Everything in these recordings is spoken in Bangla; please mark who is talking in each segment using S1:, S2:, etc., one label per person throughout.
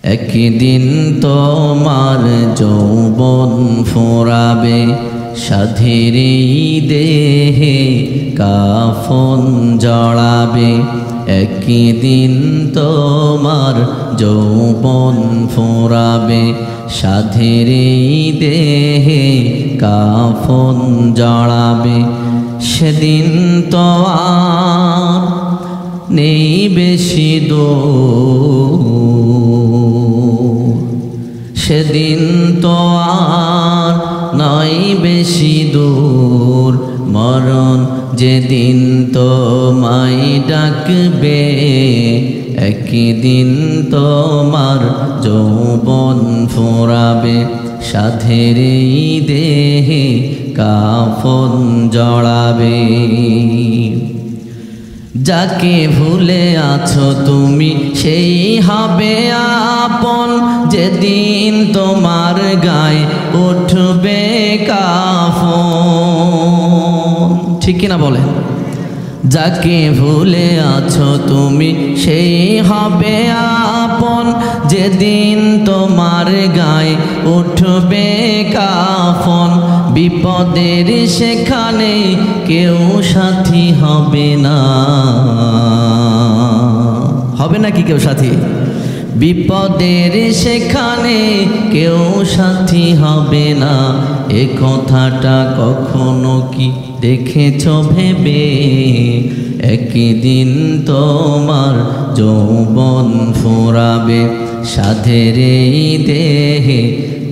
S1: একদিন তোমার যৌবন ফোরাবে, সাধের দেহে কাফন জড়াবে। একদিন তোমার যৌবন ফোরাবে, সাধের দেহে কাফন জড়াবে। সেদিন তো আর নেই বেশি দূর, সেদিন তো আর নয় বেশি দূর। মরণ যেদিন তোমায় ডাকবে, একদিন তোমার যৌবন ফোরাবে, সাধের দেহে কাফন জড়াবে। যাকে ভুলে আছো তুমি সেই হবে আপন, যেদিন তোমার গায়ে উঠবে কাফন। ঠিক কিনা বলে? যাকে ভুলে আছো তুমি সেই হবে আপন, যেদিন তোমার গায়ে উঠবে কাফন। বিপদের সেখানে কেউ সাথী হবে না, হবে নাকি কেউ সাথী? বিপদের সেখানে কেউ সাথী হবে না, এ কথাটা কখনো কি দেখেছ ভেবে? একদিন তোমার যৌবন ফোরাবে, সাধের দেহে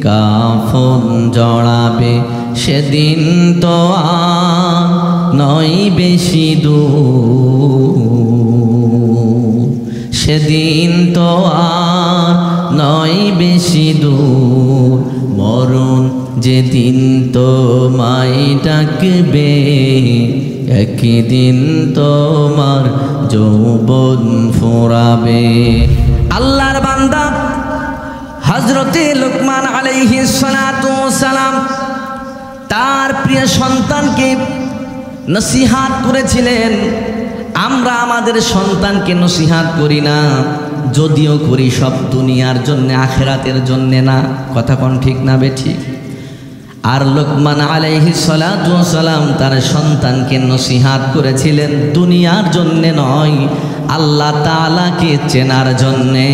S1: কাফন জড়াবে। সেদিন তো আর নয় বেশি দূর, সেদিন তো আর নয় বেশি দূর। মরণ যেদিন তোমায় ডাকবে, একদিন তোমার যৌবন ফোরাবে। আল্লাহর বান্দা হযরতে লুকমান আলাইহিস সালাতু ওয়াস সালাম তার প্রিয় সন্তানকে নসিহত করেছিলেন। আমরা আমাদের সন্তানকে নসিহত করি না, যদিও করি সব দুনিয়ার জন্য, আখিরাতের জন্য না। কথা কোন ঠিক না বেঠিক? আর লুকমান আলাইহিস সালাতু ওয়াস সালাম তার সন্তানকে নসিহত করেছিলেন দুনিয়ার জন্য নয়, আল্লাহ তাআলাকে চেনার জন্যে।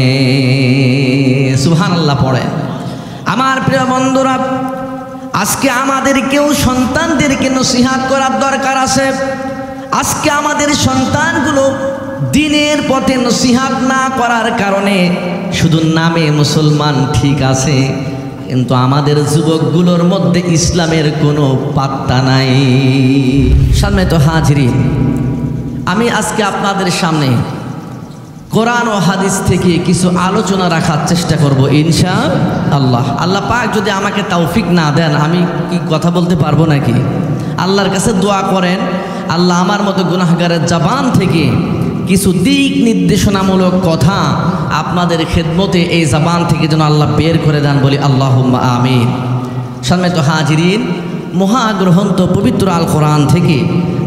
S1: সুবহানাল্লাহ পড়ে। আমার প্রিয় বন্ধুরা, আজকে আমাদেরকেও সন্তানদেরকে নসিহত করার দরকার আছে। আজকে আমাদের সন্তানগুলো দ্বীনের পথে নসিহত না করার কারণে শুধু নামে মুসলমান ঠিক আছে, কিন্তু আমাদের যুবকগুলোর মধ্যে ইসলামের কোনো পাত্তা নাই। সামনে তো হাজিরিন, আমি আজকে আপনাদের সামনে কোরআন ও হাদিস থেকে কিছু আলোচনা রাখার চেষ্টা করব ইনশাআল্লাহ। আল্লাহ পাক যদি আমাকে তৌফিক না দেন, আমি কি কথা বলতে পারবো নাকি? আল্লাহর কাছে দোয়া করেন, আল্লাহ আমার মতো গুনাহগারের জবান থেকে কিছু দিক নির্দেশনামূলক কথা আপনাদের খেদমতে এই জবান থেকে যেন আল্লাহ বের করে দেন, বলি আল্লাহুম্মা আমিন। সম্মানিত হাজিরিন, মহাগ্রন্থ পবিত্র আল কোরআন থেকে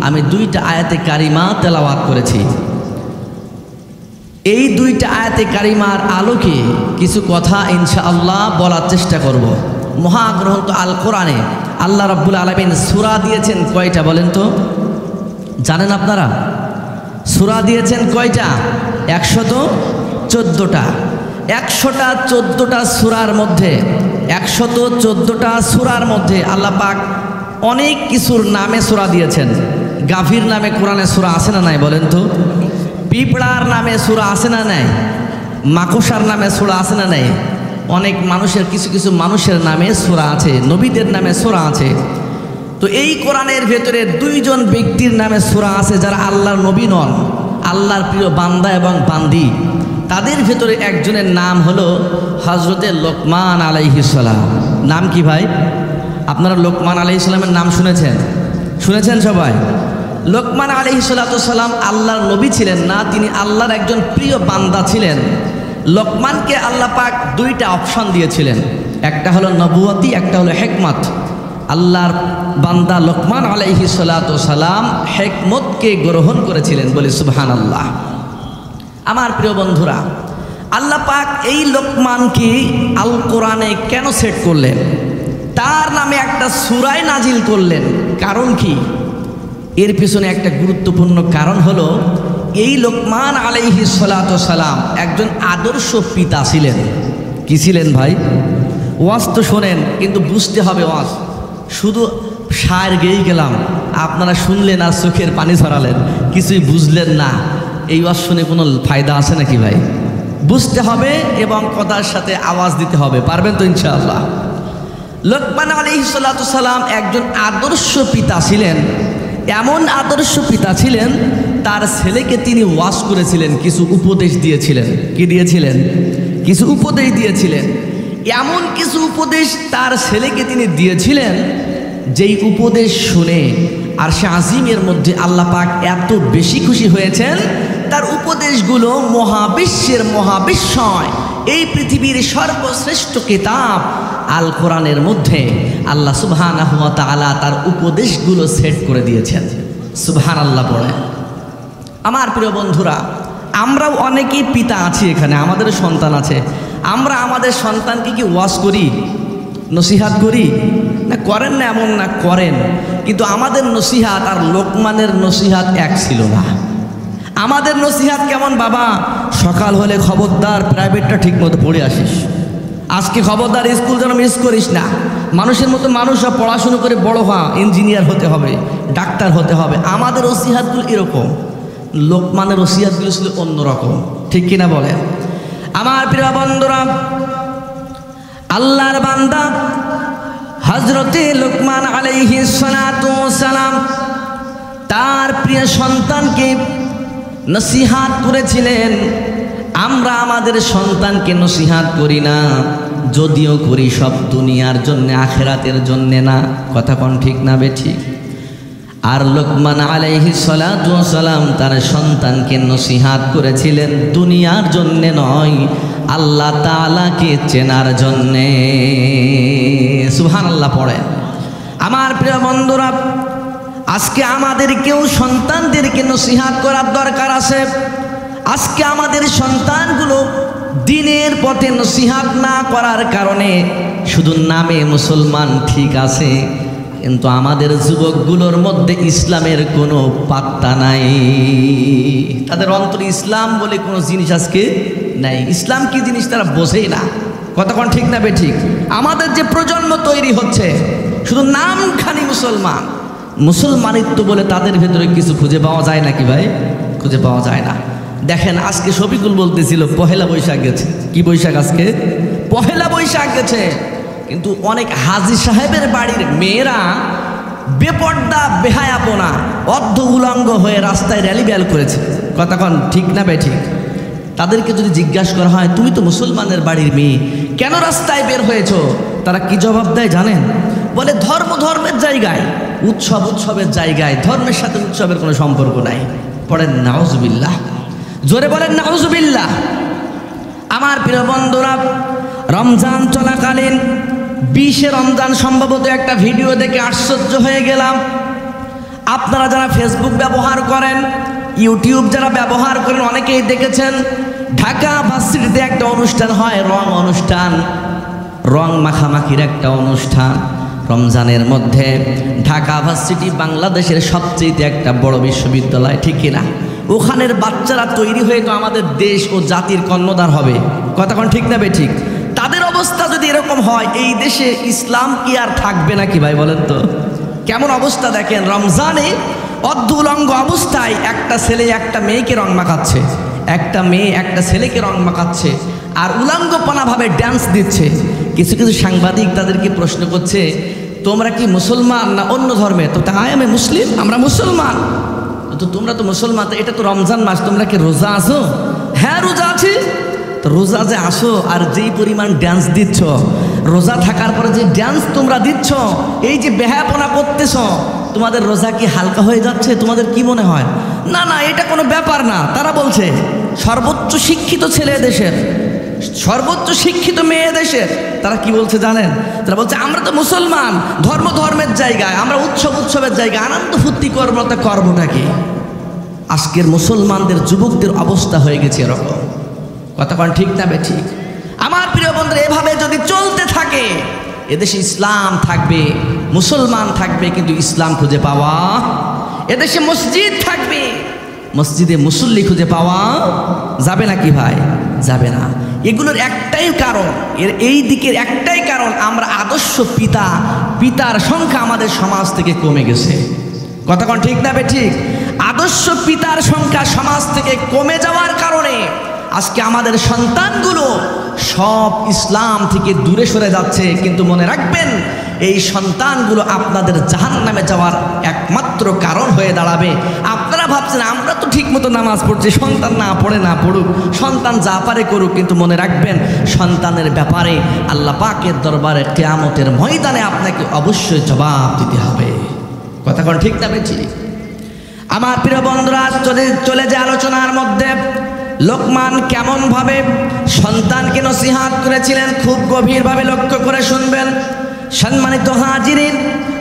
S1: আমি দুইটা আয়াতে কারিমা তেলাওয়াত করেছি। এই দুইটা আয়াতে কারিমার আলোকে কিছু কথা ইনশাআল্লাহ বলার চেষ্টা করব। মহাগ্রন্থ আল কোরআনে আল্লাহ রাব্বুল আলামিন সূরা দিয়েছেন কয়টা বলেন তো? জানেন আপনারা? সূরা দিয়েছেন কয়টা? 114টা। 114টা সূরার মধ্যে 114টা সূরার মধ্যে আল্লাহ পাক অনেক কিছুর নামে সূরা দিয়েছেন। গাভীর নামে কোরআনে সূরা আছে না নাই বলেন তো? পিঁপড়ার নামে সূরা আছে না নাই? মাকড়সার নামে সূরা আছে না নাই? অনেক মানুষের কিছু কিছু মানুষের নামে সূরা আছে, নবীদের নামে সূরা আছে। তো এই কোরআনের ভেতরে দুইজন ব্যক্তির নামে সূরা আছে যারা আল্লাহর নবী নন, আল্লাহর প্রিয় বান্দা এবং বান্দি। তাদের ভেতরে একজনের নাম হলো হযরতে লোকমান আলাইহিস সালাম। নাম কি ভাই? আপনারা লোকমান আলাইহিস সালামের নাম শুনেছেন? শুনেছেন সবাই? লোকমান আলাইহিস সালাম আল্লাহর নবী ছিলেন না, তিনি আল্লাহর একজন প্রিয় বান্দা ছিলেন। লোকমানকে আল্লাহ পাক দুইটা অপশন দিয়েছিলেন, একটা হলো নবুয়তি, একটা হলো হিকমত। আল্লাহর বান্দা লোকমান আলাইহিস সালাম হিকমতকে গ্রহণ করেছিলেন, বলি সুবহানাল্লাহ। আমার প্রিয় বন্ধুরা, আল্লাহ পাক এই লোকমানকে আল কোরআনে কেন সেট করলেন? তার নামে একটা সূরায় নাজিল করলেন, কারণ কি? এর পিছনে একটা গুরুত্বপূর্ণ কারণ হলো, এই লোকমান আলাইহিস সালাতু সালাম একজন আদর্শ পিতা ছিলেন। কি ছিলেন ভাই? ওয়াজ তো শোনেন, কিন্তু বুঝতে হবে ওয়াজ। শুধু শায়ের গেয়েই গেলাম, আপনারা শুনলেন আর চোখের পানি ঝরালেন, কিছুই বুঝলেন না, এই ওয়াজ শুনে কোনো ফায়দা আছে নাকি ভাই? বুঝতে হবে এবং কথার সাথে আওয়াজ দিতে হবে। পারবেন তো ইনশাআল্লাহ? লোকমান আলাইহিস সালাতু সালাম একজন আদর্শ পিতা ছিলেন। এমন আদর্শ পিতা ছিলেন, তার ছেলেকে তিনি ওয়াজ করেছিলেন, কিছু উপদেশ দিয়েছিলেন। কি দিয়েছিলেন? কিছু উপদেশ দিয়েছিলেন। এমন কিছু উপদেশ তার ছেলেকে তিনি দিয়েছিলেন, যেই উপদেশ শুনে আরশে আজিমের মধ্যে আল্লাহ পাক এত বেশি খুশি হয়েছেন, তার উপদেশগুলো মহাবিশ্বের মহাবিস্ময়, এই পৃথিবীর সর্বশ্রেষ্ঠ কিতাব আল কোরআনের মধ্যে আল্লাহ সুবহানাহু ওয়া তাআলা তার উপদেশগুলো সেট করে দিয়েছেন। সুবহানাল্লাহ পড়ে। আমার প্রিয় বন্ধুরা, আমরাও অনেকেই পিতা আছি এখানে, আমাদের সন্তান আছে। আমরা আমাদের সন্তানকে কি ওয়াজ করি, নসিহাত করি? না করেন না এমন না, করেন, কিন্তু আমাদের নসিহাত আর লোকমানের নসিহাত এক ছিল না। আমাদের নসিহাত কেমন? বাবা, সকাল হলে খবরদার প্রাইভেটটা ঠিক মতো পড়ে আসিস, আজকে খবরদার স্কুল যেন মিস করিস না। মানুষের মতো মানুষরা পড়াশুনো করে বড় হওয়া, ইঞ্জিনিয়ার হতে হবে, ডাক্তার হতে হবে। আমাদের নসিহাতগুলো এরকম, লোকমানের নসিহাতগুলো ছিল অন্যরকম। ঠিক কিনা বলেন? আমার প্রিয় বন্ধুরা, আল্লাহর বান্দা হযরতে লোকমান আলাইহিস সালাতু সালাম তার প্রিয় সন্তানকে নসিহাত করেছিলেন। আমরা আমাদের সন্তানকে নসিহাত করি না, যদিও করি সব দুনিয়ার জন্য, আখেরাতের জন্য না। কথা কোন ঠিক না বেঠিক? আর লোকমান আলাইহিস সালাতু সালাম তার সন্তানকে নসিহাত করেছিলেন দুনিয়ার জন্য নয়, আল্লাহ তাআলাকে চেনার জন্যে। সুবহানাল্লাহ পড়ে। আমার প্রিয় বন্ধুরা, আজকে আমাদেরকেও সন্তানদেরকে নসিহাত করার দরকার আছে। আজকে আমাদের সন্তানগুলো দ্বীনের পথে নসিহাত না করার কারণে শুধু নামে মুসলমান ঠিক আছে, কিন্তু আমাদের যুবকগুলোর মধ্যে ইসলামের কোনো পাত্তা নাই। তাদের অন্তরে ইসলাম বলে কোনো জিনিস আজকে নাই। ইসলাম কি জিনিস তারা বোঝেই না। কতক্ষণ ঠিক না বেঠিক? আমাদের যে প্রজন্ম তৈরি হচ্ছে, শুধু নামখানি মুসলমান, মুসলমানিত্ব বলে তাদের ভেতরে কিছু খুঁজে পাওয়া যায় নাকি ভাই? খুঁজে পাওয়া যায় না। দেখেন, আজকে শফিকুল বলতেছিল পহেলা বৈশাখ গেছে। কি বৈশাখ? আজকে পহেলা বৈশাখ গেছে, কিন্তু অনেক হাজী সাহেবের বাড়ির মেয়েরা বেপর্দা, বেহায়াপনা, অর্ধ উলঙ্গ হয়ে রাস্তায় র্যালি ব্যাল করেছে। কতক্ষণ ঠিক না বেঠিক? তাদেরকে যদি জিজ্ঞাসা করা হয়, তুমি তো মুসলমানের বাড়ির মেয়ে, কেন রাস্তায় বের হয়েছ? তারা কি জবাব দেয় জানেন? বলে, ধর্মের জায়গায়, উৎসবের জায়গায় ধর্মের সাথে উৎসবের কোনো সম্পর্ক নাই। পড়েন নাউজুবিল্লাহ, জোরে বলেন নাউজুবিল্লাহ। আমার প্রিয় বন্ধুরা, রমজান চলাকালীন 20 রমজান সম্ভবত একটা ভিডিও দেখে আশ্চর্য হয়ে গেলাম। আপনারা যারা ফেসবুক ব্যবহার করেন, ইউটিউব যারা ব্যবহার করেন, অনেকেই দেখেছেন ঢাকা ভার্সিটিতে একটা অনুষ্ঠান হয়, অনুষ্ঠান, রং মাখামাখির একটা অনুষ্ঠান রমজানের মধ্যে। ঢাকা ভার্সিটি বাংলাদেশের সবচেয়ে একটা বড় বিশ্ববিদ্যালয়, ঠিক কিনা? ওখানের বাচ্চারা তৈরি হয়ে তো আমাদের দেশ ও জাতির কর্ণধার হবে। কতক্ষণ ঠিক না বেঠিক? তাদের অবস্থা যদি এরকম হয়, এই দেশে ইসলাম কি আর থাকবে নাকি ভাই? বলেন তো কেমন অবস্থা। দেখেন, রমজানে অর্ধ উলঙ্গ অবস্থায় একটা ছেলে একটা মেয়েকে রং মাখাচ্ছে, একটা মেয়ে একটা ছেলেকে রং মাখাচ্ছে, আর উলঙ্গপনাভাবে ড্যান্স দিচ্ছে। কিছু কিছু সাংবাদিক তাদেরকে প্রশ্ন করছে, তোমরা কি মুসলমান না অন্য ধর্মে? তো তাই আমি মুসলিম, আমরা মুসলমান। তো তোমরা তো মুসলমান, এটা তো রমজান মাস, তোমরা কি রোজা আছো? হ্যাঁ রোজা আছি। তো রোজা যে আসো আর যেই পরিমাণ ড্যান্স দিচ্ছ, রোজা থাকার পরে যে ড্যান্স তোমরা দিচ্ছ, এই যে বেহায়াপনা করতেছ, তোমাদের রোজা কি হালকা হয়ে যাচ্ছে? তোমাদের কি মনে হয়? না না, এটা কোনো ব্যাপার না। তারা বলছে সর্বোচ্চ শিক্ষিত ছেলে দেশের, সর্বোচ্চ শিক্ষিত মেয়ে দেশের, তারা কি বলছে জানেন? তারা বলছে আমরা তো মুসলমান, ধর্মের জায়গায়, আমরা উৎসবের জায়গায় আনন্দ ফুর্তি করবো, তা কর্মটা কি? আজকের মুসলমানদের যুবকদের অবস্থা হয়ে গেছে এরকম। কথা কোন ঠিক না বে ঠিক? আমার প্রিয় বন্ধুরা, এভাবে যদি চলতে থাকে এদেশে ইসলাম থাকবে, মুসলমান থাকবে, কিন্তু ইসলাম খুঁজে পাওয়া, এদেশে মসজিদ থাকবে, মসজিদে মুসল্লি খুঁজে পাওয়া যাবে না কি ভাই? যাবে না। এগুলোর একটাই কারণ, এই দিকের একটাই কারণ, আমরা আদর্শ পিতার সংখ্যা আমাদের সমাজ থেকে কমে গেছে। কথা কোন ঠিক না বে ঠিক? আদর্শ পিতার সংখ্যা সমাজ থেকে কমে যাওয়ার কারণে আজকে আমাদের সন্তানগুলো সব ইসলাম থেকে দূরে সরে যাচ্ছে। কিন্তু মনে রাখবেন, এই সন্তানগুলো আপনাদের জাহান্নামে যাওয়ার একমাত্র কারণ হয়ে দাঁড়াবে। আপনারা ভাবছেন আমরা তো ঠিক মতো নামাজ পড়ছি, সন্তান না পড়ে না পড়ুক, সন্তান যা পারে করুক, কিন্তু মনে রাখবেন সন্তানের ব্যাপারে আল্লাহ পাকের দরবারে কিয়ামতের ময়দানে আপনাকে অবশ্যই জবাব দিতে হবে। কথা কোন ঠিক না বেঠি? আমার প্রিয় বন্ধুরা, চলে যে আলোচনার মধ্যে লোকমান কেমন ভাবে সন্তানকে নসিহত করেছিলেন, খুব গভীরভাবে লক্ষ্য করে শুনবেন। সম্মানিত হাজিরিন,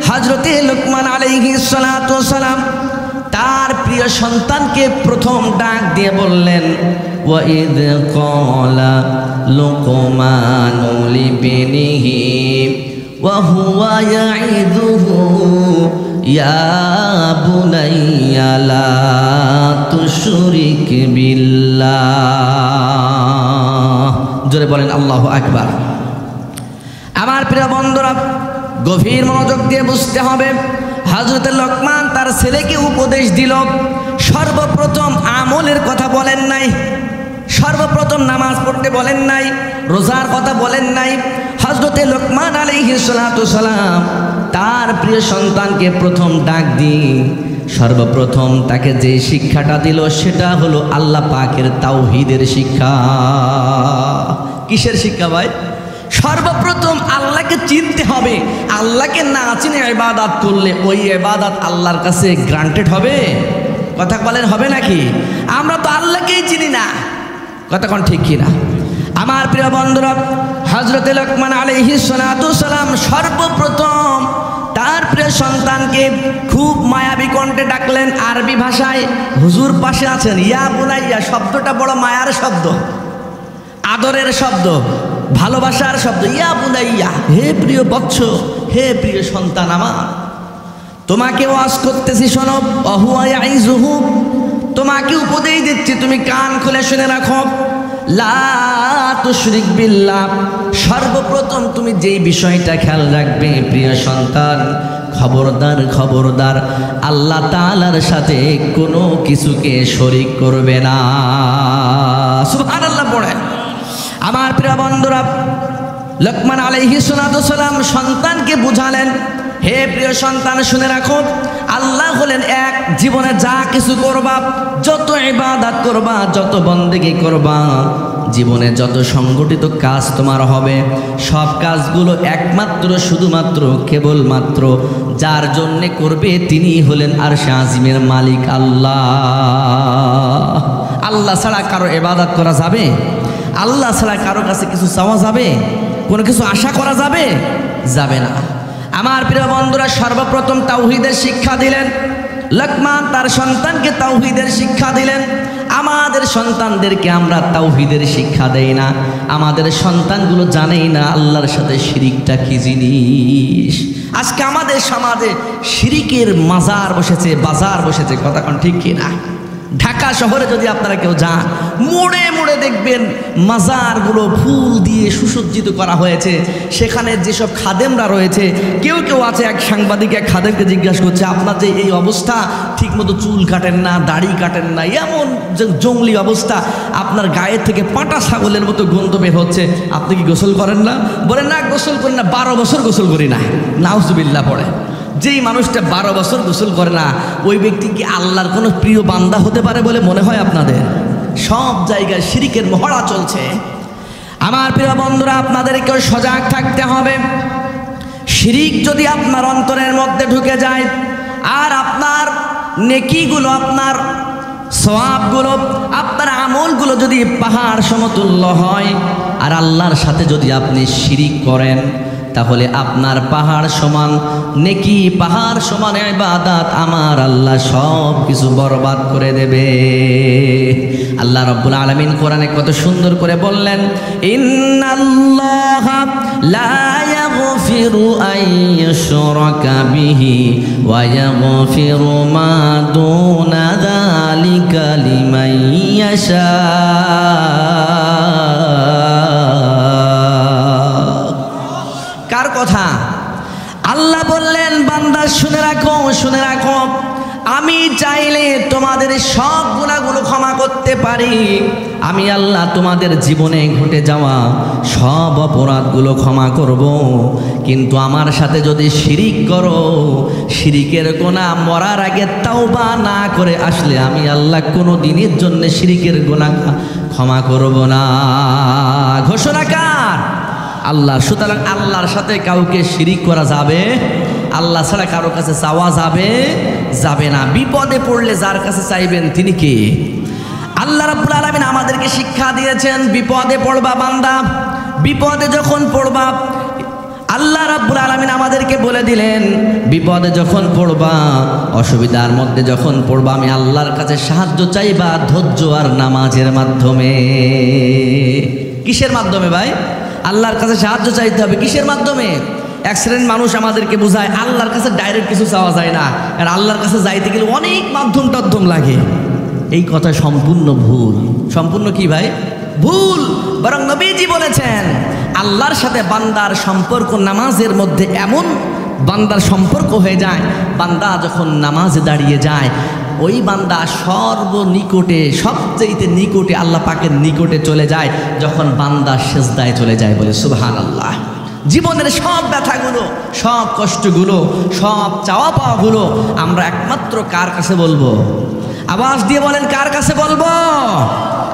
S1: হযরতে লোকমান আলাইহিস সালাতু ওয়াস সালাম তার প্রিয় সন্তানকে প্রথম ডাক দিয়ে বললেন, ওয়াইদ ক্বালা লুকমানু লিবনিহি ওয়া হুয়া ইয়াইদুহু ইয়া বুনাইয়া লা তুশরিক বিল্লাহ। জোরে বলেন আল্লাহু আকবার। আমার প্রিয় বন্ধুরা, গভীর মনোযোগ দিয়ে বুঝতে হবে, হযরত লোকমান তার ছেলেকে উপদেশ দিল। সর্বপ্রথম আমলের কথা বলেন নাই, সর্বপ্রথম নামাজ পড়তে বলেন নাই, রোজার কথা বলেন নাই। হযরত লোকমান আলাইহিস সালাতু ওয়াস সালাম তার প্রিয় সন্তানকে প্রথম ডাক দিয়ে সর্বপ্রথম তাকে যে শিক্ষাটা দিল সেটা হলো আল্লাহ পাকের তাওহীদের শিক্ষা। কিসের শিক্ষা ভাই? সর্বপ্রথম আল্লাহকে চিনতে হবে। আল্লাহকে না চিনে ইবাদত করলে ওই ইবাদত আল্লাহর কাছে গ্রান্টেড হবে? কথা বলেন হবে নাকি? আমরা তো আল্লাহকেই চিনি না। কথা কোন ঠিক কিনা? আমার প্রিয় বন্ধুরা, হযরত লোকমান আলাইহিস সালাতু ওয়াস সালাম সর্বপ্রথম তার প্রিয় সন্তানকে খুব মায়াবী কণ্ঠে ডাকলেন আরবি ভাষায়। হুজুর পাশে আছেন। ইয়া বুনাইয়া শব্দটা বড় মায়ার শব্দ, আদরের শব্দ, ভালোবাসার শব্দ। ইয়া বুনাইয়া, হে প্রিয় বৎস, হে প্রিয় সন্তান আমার, তোমাকে ওয়াজ করতেছি শোনো। ওয়াহুয়া ইয়াইজুহু, তোমাকে উপদেশ দিচ্ছি, তুমি কান খুলে শুনে রাখো। লা তুশরিক বিল্লাহ, সর্বপ্রথম তুমি যেই বিষয়টা খেয়াল রাখবে প্রিয় সন্তান, খবরদার খবরদার আল্লাহ তাআলার সাথে কোনো কিছুকে শরীক করবে না। সুবহানাল্লাহ পড়েন। আমার প্রিয় বন্ধুরা, লোকমান আলাইহিস সালাতু ওয়াস সালাম সন্তানকে বুঝালেন, হে প্রিয় সন্তান শুনে রাখো, আল্লাহ হলেন এক। জীবনে যা কিছু করবা, যত ইবাদত করবা, যত বন্দেগী করবা, জীবনে যত সংগঠিত কাজ তোমার হবে, সব কাজগুলো একমাত্র শুধুমাত্র কেবলমাত্র যার জন্যে করবে তিনি হলেন আরশে আজিমের মালিক আল্লাহ। আল্লাহ ছাড়া কারো ইবাদত করা যাবে? আল্লাহ ছাড়া কারো কাছে কিছু চাওয়া যাবে? কোনো কিছু আশা করা যাবে? যাবে না। আমার প্রিয় বন্ধুরা, সর্বপ্রথম তাওহীদের শিক্ষা দিলেন লোকমান, তার সন্তানকে তাওহীদের শিক্ষা দিলেন। আমাদের সন্তানদেরকে আমরা তাওহীদের শিক্ষা দেই না, আমাদের সন্তানগুলো জানেই না আল্লাহর সাথে শিরিকটা কি জিনিস। আজকে আমাদের সমাজে শিরিকের মাজার বসেছে, বাজার বসেছে। কথা কোন ঠিক কিনা? ঢাকা শহরে যদি আপনারা কেউ যান, মোড়ে মোড়ে দেখবেন মাজারগুলো ফুল দিয়ে সুসজ্জিত করা হয়েছে। সেখানে যেসব খাদেমরা রয়েছে, কেউ কেউ আছে, এক সাংবাদিক এক খাদেমকে জিজ্ঞাসা করছে, আপনার যে এই অবস্থা, ঠিকমতো চুল কাটেন না, দাড়ি কাটেন না, এমন যে জঙ্গলি অবস্থা, আপনার গায়ের থেকে পাটা ছাগলের মতো গন্ধ বের হচ্ছে, আপনি কি গোসল করেন না? বলেন না গোসল করি না, 12 বছর গোসল করি না। নাউজুবিল্লাহ পড়ে। যেই মানুষটা 12 বছর গোসল করে না, ওই ব্যক্তি কি আল্লাহর কোনো প্রিয় বান্দা হতে পারে বলে মনে হয় আপনাদের? সব জায়গায় শিরিকের মহড়া চলছে। আমার প্রিয় বন্ধুরা, আপনাদেরকেও সজাগ থাকতে হবে। শিরিক যদি আপনার অন্তরের মধ্যে ঢুকে যায়, আর আপনার নেকিগুলো, আপনার সওয়াবগুলো, আপনার আমলগুলো যদি পাহাড় সমতুল্য হয়, আর আল্লাহর সাথে যদি আপনি শিরিক করেন, তাহলে আপনার পাহাড় সমান নেকি, পাহাড় সমান ইবাদত আমার আল্লাহ সব কিছু বরবাদ করে দেবে। আল্লাহ রাব্বুল আলামিন কোরআনে কত সুন্দর করে বললেন, ইন্নাল্লাহা লা ইয়াগফিরু আন ইউশরাকা বিহি ওয়া ইয়াগফিরু মা দুনা যালিকা লিমান ইয়াশা। কার কথা? আল্লাহ বললেন, বান্দা শুনে রাখো, শুনে রাখো, আমি চাইলে তোমাদের সব গুনাহগুলো ক্ষমা করতে পারি। আমি আল্লাহ তোমাদের জীবনে ঘটে যাওয়া সব অপরাধগুলো ক্ষমা করব, কিন্তু আমার সাথে যদি শিরিক করো, শিরিকের গুনাহ মরার আগে তাওবা না করে আসলে আমি আল্লাহ কোনো দিনের জন্য শিরিকের গুনাহ ক্ষমা করব না। ঘোষণা কার? আল্লাহ। সুতরাং আল্লাহর সাথে কাউকে শিরিক করা যাবে? আল্লাহ ছাড়া কারো কাছে চাওয়া যাবে? যাবে না। বিপদে পড়লে যার কাছে চাইবেন তিনি কে? আল্লাহ রাব্বুল আলামিন আমাদেরকে শিক্ষা দিয়েছেন, বিপদে পড়বা বান্দা, বিপদে যখন পড়বা, আল্লাহ রাব্বুল আলামিন আমাদেরকে বলে দিলেন, বিপদে যখন পড়বা, অসুবিধার মধ্যে যখন পড়বা, আমি আল্লাহর কাছে সাহায্য চাইবা ধৈর্য আর নামাজের মাধ্যমে। কিসের মাধ্যমে ভাই? আল্লাহর কাছে সাহায্য চাইতে হবে। কিসের মাধ্যমে? এক শ্রেণীর মানুষ আমাদেরকে বোঝায় আল্লাহর কাছে ডাইরেক্ট কিছু চাওয়া যায় না, আর আল্লাহর কাছে যাইতে গেলে অনেক মাধ্যম টাধ্যম লাগে। এই কথা সম্পূর্ণ ভুল। সম্পূর্ণ কি ভাই? ভুল। বরং নবীজি বলেছেন, আল্লাহর সাথে বান্দার সম্পর্ক নামাজের মধ্যে এমন বান্দার সম্পর্ক হয়ে যায়, বান্দা যখন নামাজে দাঁড়িয়ে যায়, ওই বান্দা সর্বনিকটে, সবচেয়ে নিকটে, আল্লাহ পাকের নিকটে চলে যায় যখন বান্দা সিজদায় চলে যায়। বলে সুবহানাল্লাহ। জীবনের সব ব্যথাগুলো, সব কষ্টগুলো, সব চাওয়া পাওয়াগুলো আমরা একমাত্র কার কাছে বলবো? আওয়াজ দিয়ে বলেন, কার কাছে বলবো?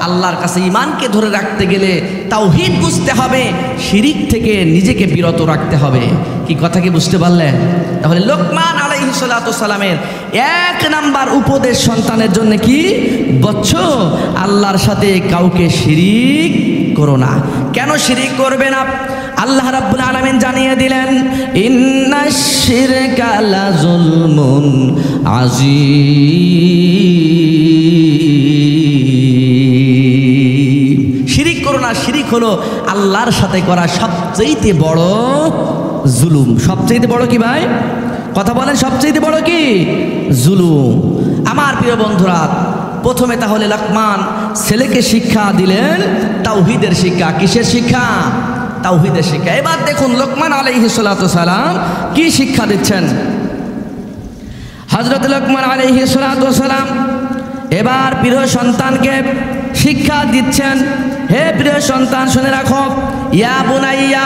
S1: আল্লাহর কাছে। ঈমানকে ধরে রাখতে গেলে তাওহীদ বুঝতে হবে, শিরিক থেকে নিজেকে বিরত রাখতে হবে। কি কথা কি বুঝতে পারলেন? তাহলে লোকমান আলাইহিস সালাতু সালামের 1 নাম্বার উপদেশ সন্তানের জন্য কি? বচ্চ, আল্লাহর সাথে কাউকে শিরিক করো না। কেন শিরিক করবে না? আল্লাহ রাব্বুল আলামিন জানিয়ে দিলেন, ইন্নাশ শিরকা লাযুলমুন আযীম। শিরিক করো না। শিরিক হলো আল্লাহর সাথে করা সবচেয়ে বড় জুলুম। সবচেয়ে বড় কি ভাই? কথা বলেন, সবচেয়ে বড় কি? জুলুম। আমার প্রিয় বন্ধুরা, প্রথমে তাহলে লোকমান ছেলেকে শিক্ষা দিলেন তাওহীদের শিক্ষা। কিসের শিক্ষা? তাওহীদের শিক্ষা। এবার দেখুন লোকমান আলাইহিস সালাতু সালাম কি শিক্ষা দিচ্ছেন। হযরত লোকমান আলাইহিস সালাতু সালাম এবার প্রিয় সন্তানকে শিক্ষা দিচ্ছেন, হে প্রিয় সন্তান শুনে রাখো, ইয়া বুনাইয়া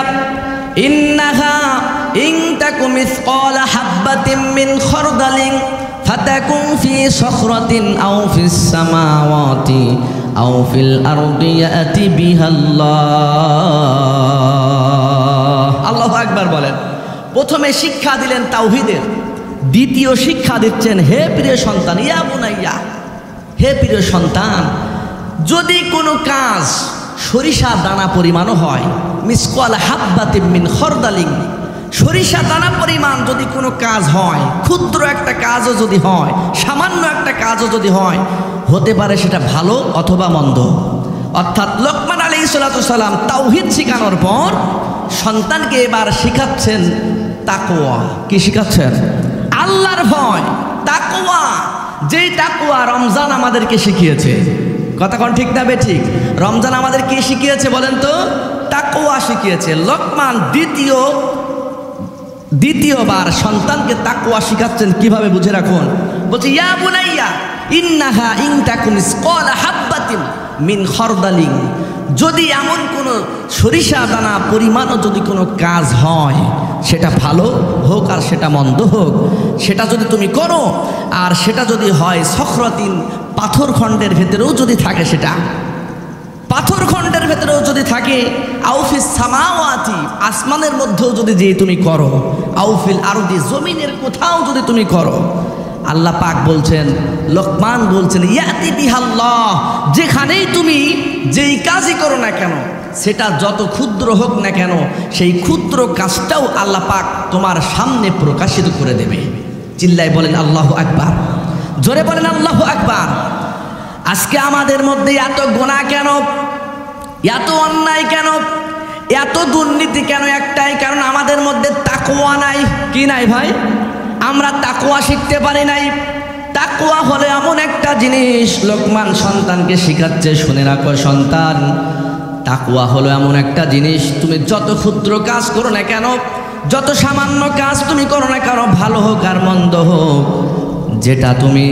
S1: ইন্নাহা ইন তাকু মিসকালা হাববাতিন মিন খারদালিন ফাতাকুন ফি সখরাতিন আও ফিস সামাওয়াতি আও ফিল আরদি ইয়াতি বিহাল্লাহ। আল্লাহু আকবার বলেন। প্রথমে শিক্ষা দিলেন তাওহীদের, দ্বিতীয় শিক্ষা দিচ্ছেন, হে প্রিয় সন্তান, ইয়া বুনাইয়া, হে প্রিয় সন্তান, যদি কোনো কাজ সরিষা দানা পরিমাণও হয়, মিসকাল হাব্বাতিন মিন খারদালিন, সরিষা দানা পরিমাণ যদি কোনো কাজ হয়, ক্ষুদ্র একটা কাজও যদি হয়, সামান্য একটা কাজও যদি হয়, হতে পারে সেটা ভালো অথবা মন্দ। অর্থাৎ লোকমান আলাইহিস সালাতু সালাম তাওহীদ শিখানোর পর সন্তানকে এবার শিখাচ্ছেন তাকওয়া। কি শিখাচ্ছেন? আল্লাহর ভয়, তাকওয়া। যেই তাকওয়া রমজান আমাদেরকে শিখিয়েছে। কথা কোন ঠিক না বেঠিক? রমজান আমাদের কি শিখিয়েছে বলেন তো? তাকওয়া শিখিয়েছে। লোকমান দ্বিতীয়বার সন্তানকে তাকওয়া শিখাচ্ছেন। কিভাবে বুঝে রাখুন। বলছে, ইয়া বুনাইয়া ইন্নাহা ইন তাকু মিসকালা হাব্বাতিন মিন খারদালিন, যদি এমন কোনো সরিষা দানা পরিমাণও যদি কোনো কাজ হয়, সেটা ভালো হোক আর সেটা মন্দ হোক, সেটা যদি তুমি করো, আর সেটা যদি হয় সখরাতিন, পাথরখণ্ডের ভেতরেও যদি থাকে, সেটা পাথরখণ্ডের ভেতরেও যদি থাকে, আউফিস সামাওয়াতি, আসমানের মধ্যেও যদি যে তুমি করো, আউফিল আরদি, জমিনের কোথাও যদি তুমি করো, আল্লাহ পাক বলছেন, লোকমান বলছেন, ইয়াতি বিহাল্লাহ, যেখানেই তুমি যেই কাজই করো না কেন, সেটা যত ক্ষুদ্র হোক না কেন, সেই ক্ষুদ্র কাজটাও আল্লাহ পাক তোমার সামনে প্রকাশিত করে দেবে। চিল্লায় বলেন আল্লাহু আকবার, জোরে বলেন আল্লাহু আকবার। আজকে আমাদের মধ্যে এত গুনাহ কেন, এত অন্যায় কেন, এত দুর্নীতি কেন? একটাই কারণ, আমাদের মধ্যে তাকওয়া নাই। কি নাই ভাই? আমরা তাকওয়া শিখতে পারি নাই। তাকওয়া হলো এমন একটা জিনিস, লোকমান সন্তানকে শিখাচ্ছে, শুনে রাখো সন্তান, তাকওয়া হলো এমন একটা জিনিস, তুমি যত ক্ষুদ্র কাজ করো না কেন, যত সামান্য কাজ তুমি করো না কেন, ভালো হোক আর মন্দ হোক, যেটা তুমি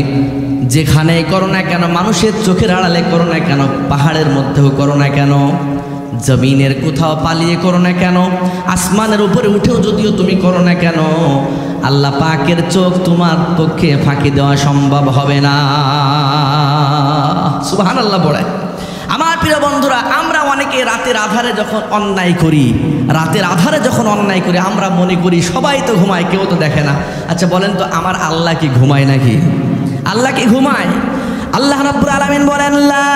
S1: যেখানেই করো না কেন, মানুষের চোখের আড়ালে করো না কেন, পাহাড়ের মধ্যেও করো না কেন, জমিনের কোথাও পালিয়ে করো না কেন, আসমানের উপরে উঠেও যদিও তুমি করো না কেন, আল্লাহ পাকের চোখ তোমার পক্ষে ফাঁকি দেওয়া সম্ভব হবে না। সুবহানাল্লাহ বলে। আমার প্রিয় বন্ধুরা, আমরা অনেকে রাতের আধারে যখন অন্যায় করি, রাতের আধারে যখন অন্যায় করি, আমরা মনে করি সবাই তো ঘুমায়, কেউ তো দেখে না। আচ্ছা বলেন তো, আমার আল্লাহ কি ঘুমায় নাকি? আল্লাহ কি ঘুমায়? আল্লাহ রাব্বুল আলামিন বলেন, লা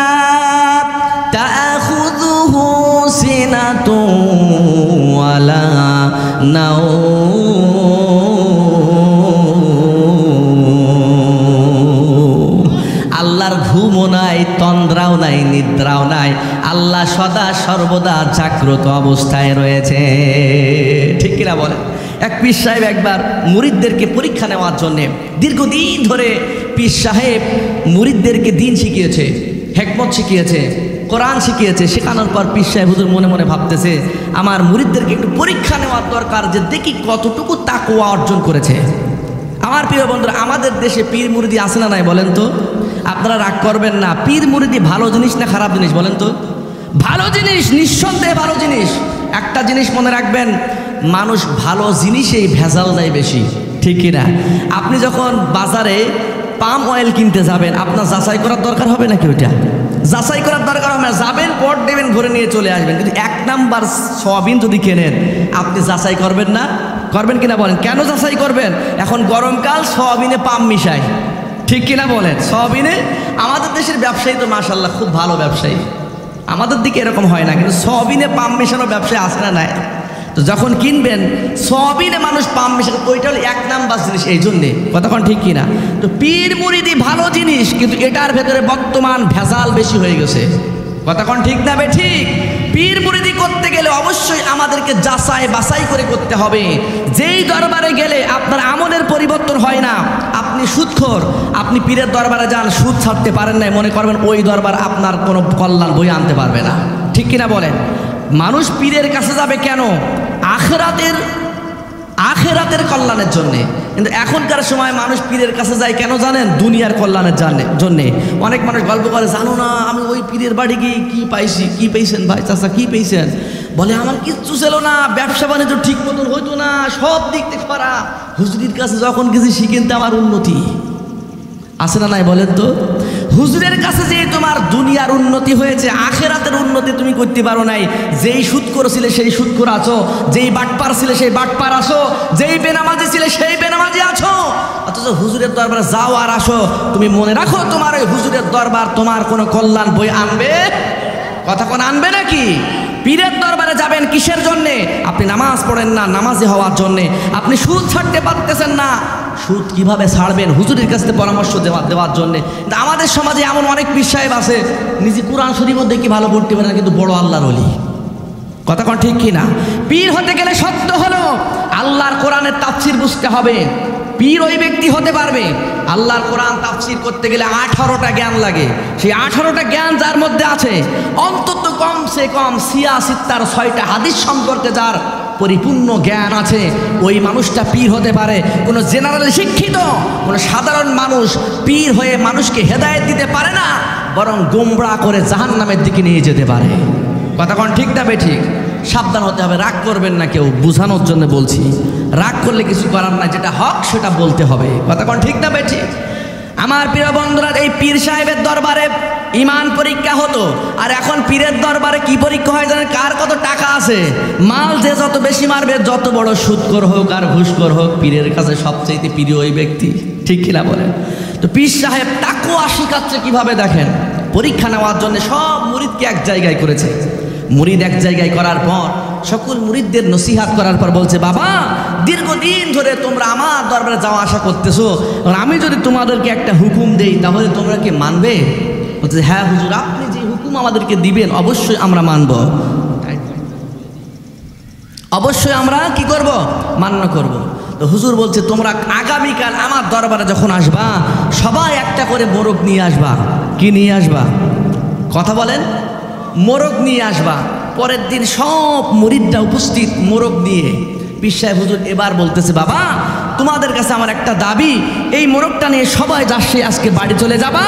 S1: তাখুযুহু সিনাতুন ওয়ালা নাওম। আল্লাহর ঘুমও নাই, তন্দ্রাও নাই, নিদ্রাও নাই, আল্লাহ সদা সর্বদা জাগ্রত অবস্থায় রয়েছে। ঠিক কিনা বলেন? এক পীর সাহেব একবার মুরিদদেরকে পরীক্ষা নেওয়ার জন্যে, দীর্ঘদিন ধরে পীর সাহেব মুরিদদেরকে দিন শিখিয়েছে, হিকমত শিখিয়েছে, কোরআন শিখিয়েছে। শেখানোর পর পীর সাহেব হুজুর মনে মনে ভাবতেছে, আমার মুরিদদেরকে একটু পরীক্ষা নেওয়ার দরকার, যে দেখি কতটুকু তাকওয়া অর্জন করেছে। আমার প্রিয় বন্ধুরা, আমাদের দেশে পীর মুরিদি আছে না নাই বলেন তো? আপনারা রাগ করবেন না, পীর মুরিদি ভালো জিনিস না খারাপ জিনিস বলেন তো? ভালো জিনিস, নিঃসন্দেহে ভালো জিনিস। একটা জিনিস মনে রাখবেন, মানুষ ভালো জিনিসেই ভেজাল দেয় বেশি। ঠিক কিনা? আপনি যখন বাজারে পাম অয়েল কিনতে যাবেন, আপনার যাচাই করার দরকার হবে নাকি? ওইটা যাচাই করার দরকার হবে না, যাবেন, পট দেবেন, ভরে নিয়ে চলে আসবেন। কিন্তু 1 নাম্বার সয়াবিন যদি কেনেন, আপনি যাচাই করবেন না? করবেন কিনা বলেন? কেন যাচাই করবেন? এখন গরমকাল, সয়াবিনে পাম মিশায়। ঠিক কিনা বলেন? সয়াবিনে, আমাদের দেশের ব্যবসায়ী তো মাশাআল্লাহ খুব ভালো ব্যবসায়ী, আমাদের দিকে এরকম হয় না, কিন্তু সয়াবিনে পাম মেশানো ব্যবসায় আছে না নাই? তো যখন কিনবেন সয়াবিনে মানুষ পাম মেশানো, ওইটা হলো 1 নাম্বার জিনিস। এই জন্যে কতক্ষণ, ঠিক কিনা? তো পীর মুরিদি ভালো জিনিস, কিন্তু এটার ভেতরে বর্তমান ভেজাল বেশি হয়ে গেছে। কতক্ষণ, ঠিক না বে ঠিক? পীর মুরিদি করতে গেলে অবশ্যই আমাদেরকে যাচাই বাছাই করে করতে হবে। যেই দরবারে গেলে আপনার আমলের পরিবর্তন হয় না, আপনি সুদখোর, আপনি পীরের দরবারে যান, সুদ ছাড়তে পারেন নাই, মনে করবেন ওই দরবার আপনার কোনো কল্যাণ বই আনতে পারবে না। ঠিক কিনা বলেন? মানুষ পীরের কাছে যাবে কেন? আখেরাতের কল্যাণের জন্যে। কিন্তু এখনকার সময় মানুষ পীরের কাছে যায় কেন জানেন? দুনিয়ার কল্যাণের জন্যে। অনেক মানুষ গল্প করে, জানো না আমি ওই পীরের বাড়ি গিয়ে কি পাইছি। কি পেয়েছেন ভাই? চাচা কি পেয়েছেন? বলে আমার কিচ্ছু ছিল না, ব্যবসা বাণিজ্য ঠিক মতন হইতো না, সব দিক থেকে পারা। হুজুরির কাছে যখন গেছি শিখেনতে আমার উন্নতি আছে না নাই বলেন তো? হুজুরের কাছে যে তোমার দুনিয়ার উন্নতি হয়েছে, আখেরাতের উন্নতি তুমি করতে পারো নাই। যেই সুদ করেছিলে সেই সুদ করে আছো, যেই বাটপার ছিলে সেই বাটপার আছো, যেই বেনামাজি ছিলে সেই বেনামাজি আছো। অথচ হুজুরের দরবারে যাও আর আসো, তুমি মনে রাখো তোমার ওই হুজুরের দরবার তোমার কোনো কল্যাণ বই আনবে? কথা কোন আনবে নাকি? পীরের দরবারে যাবেন কিসের জন্যে? আপনি নামাজ পড়েন না, নামাজি হওয়ার জন্যে। আপনি সুদ ছাড়তে পারতেছেন না, সুদ কিভাবে ছাড়বেন? হুজুরের কাছ থেকে পরামর্শ দেওয়ার জন্যে। কিন্তু আমাদের সমাজে এমন অনেক পীর সাহেব আছে, নিজে কোরআন শরীফও দেখি ভালো পড়তে পারে না, কিন্তু বড় আল্লাহর ওলি। কথা কোন ঠিক কিনা? পীর হতে গেলে সত্য হলো আল্লাহর কোরআনের তাফসীর বুঝতে হবে। পীর ওই ব্যক্তি হতে পারবে, আল্লাহর কোরআন তাফসীর করতে গেলে 18টা জ্ঞান লাগে। সেই 18টা জ্ঞান যার মধ্যে আছে, অন্তত কমসে কম 6টা হাদিস সম্পর্কে যার পরিপূর্ণ জ্ঞান আছে, ওই মানুষটা পীর হতে পারে। কোনো জেনারেল শিক্ষিত, কোনো সাধারণ মানুষ পীর হয়ে মানুষকে হেদায়েত দিতে পারে না, বরং গোমরাহ করে জাহান্নামের দিকে নিয়ে যেতে পারে। কথা কোন ঠিক না বেঠিক? সাবধান হতে হবে। রাগ করবেন না, কেউ বোঝানোর জন্য বলছি। রাগ করলে কিছু করার না, যেটা হক সেটা বলতে হবে। কথা কোন ঠিক না বেঠিক? আমার প্রিয় বন্ধুরা, এই পীর সাহেবের দরবারে ইমান পরীক্ষা হতো, আর এখন পীরের দরবারে কি পরীক্ষা হয় জানেন? কার কত টাকা আছে। মাল যে যত বেশি মারবে, যত বড় সুদখোর হোক আর ঘুষখোর হোক, পীরের কাছে সবচেয়ে প্রিয় ওই ব্যক্তি। ঠিক কিনা বলেন? তো পীর সাহেব তাকওয়া শিখাচ্ছে কিভাবে দেখেন। পরীক্ষা নেওয়ার জন্য সব মুরিদকে এক জায়গায় করেছে। মুরিদ এক জায়গায় করার পর সকল মুরিদদের নসিহাত করার পর বলছে, বাবা দীর্ঘদিন ধরে তোমরা আমার দরবারে যাওয়া আসা করতেছো, আমি যদি তোমাদেরকে একটা হুকুম দেই তাহলে তোমরা কি মানবে? বলতেছে হ্যাঁ হুজুর, আপনি যে হুকুম আমাদেরকে দিবেন অবশ্যই আমরা মানব, অবশ্যই আমরা কি করব, মান্য করব। তো হুজুর বলছে তোমরা আগামীকাল আমার দরবারে যখন আসবা সবাই একটা করে মোরগ নিয়ে আসবা। কি নিয়ে আসবা? কথা বলেন। মোরগ নিয়ে আসবা। পরের দিন সব মুরিদরা উপস্থিত মোরগ নিয়ে। পীর সাহেব হুজুর এবার বলতেছে বাবা তোমাদের কাছে আমার একটা দাবি, এই মোরগটা নিয়ে সবাই যাচ্ছে আজকে বাড়ি চলে যাবা,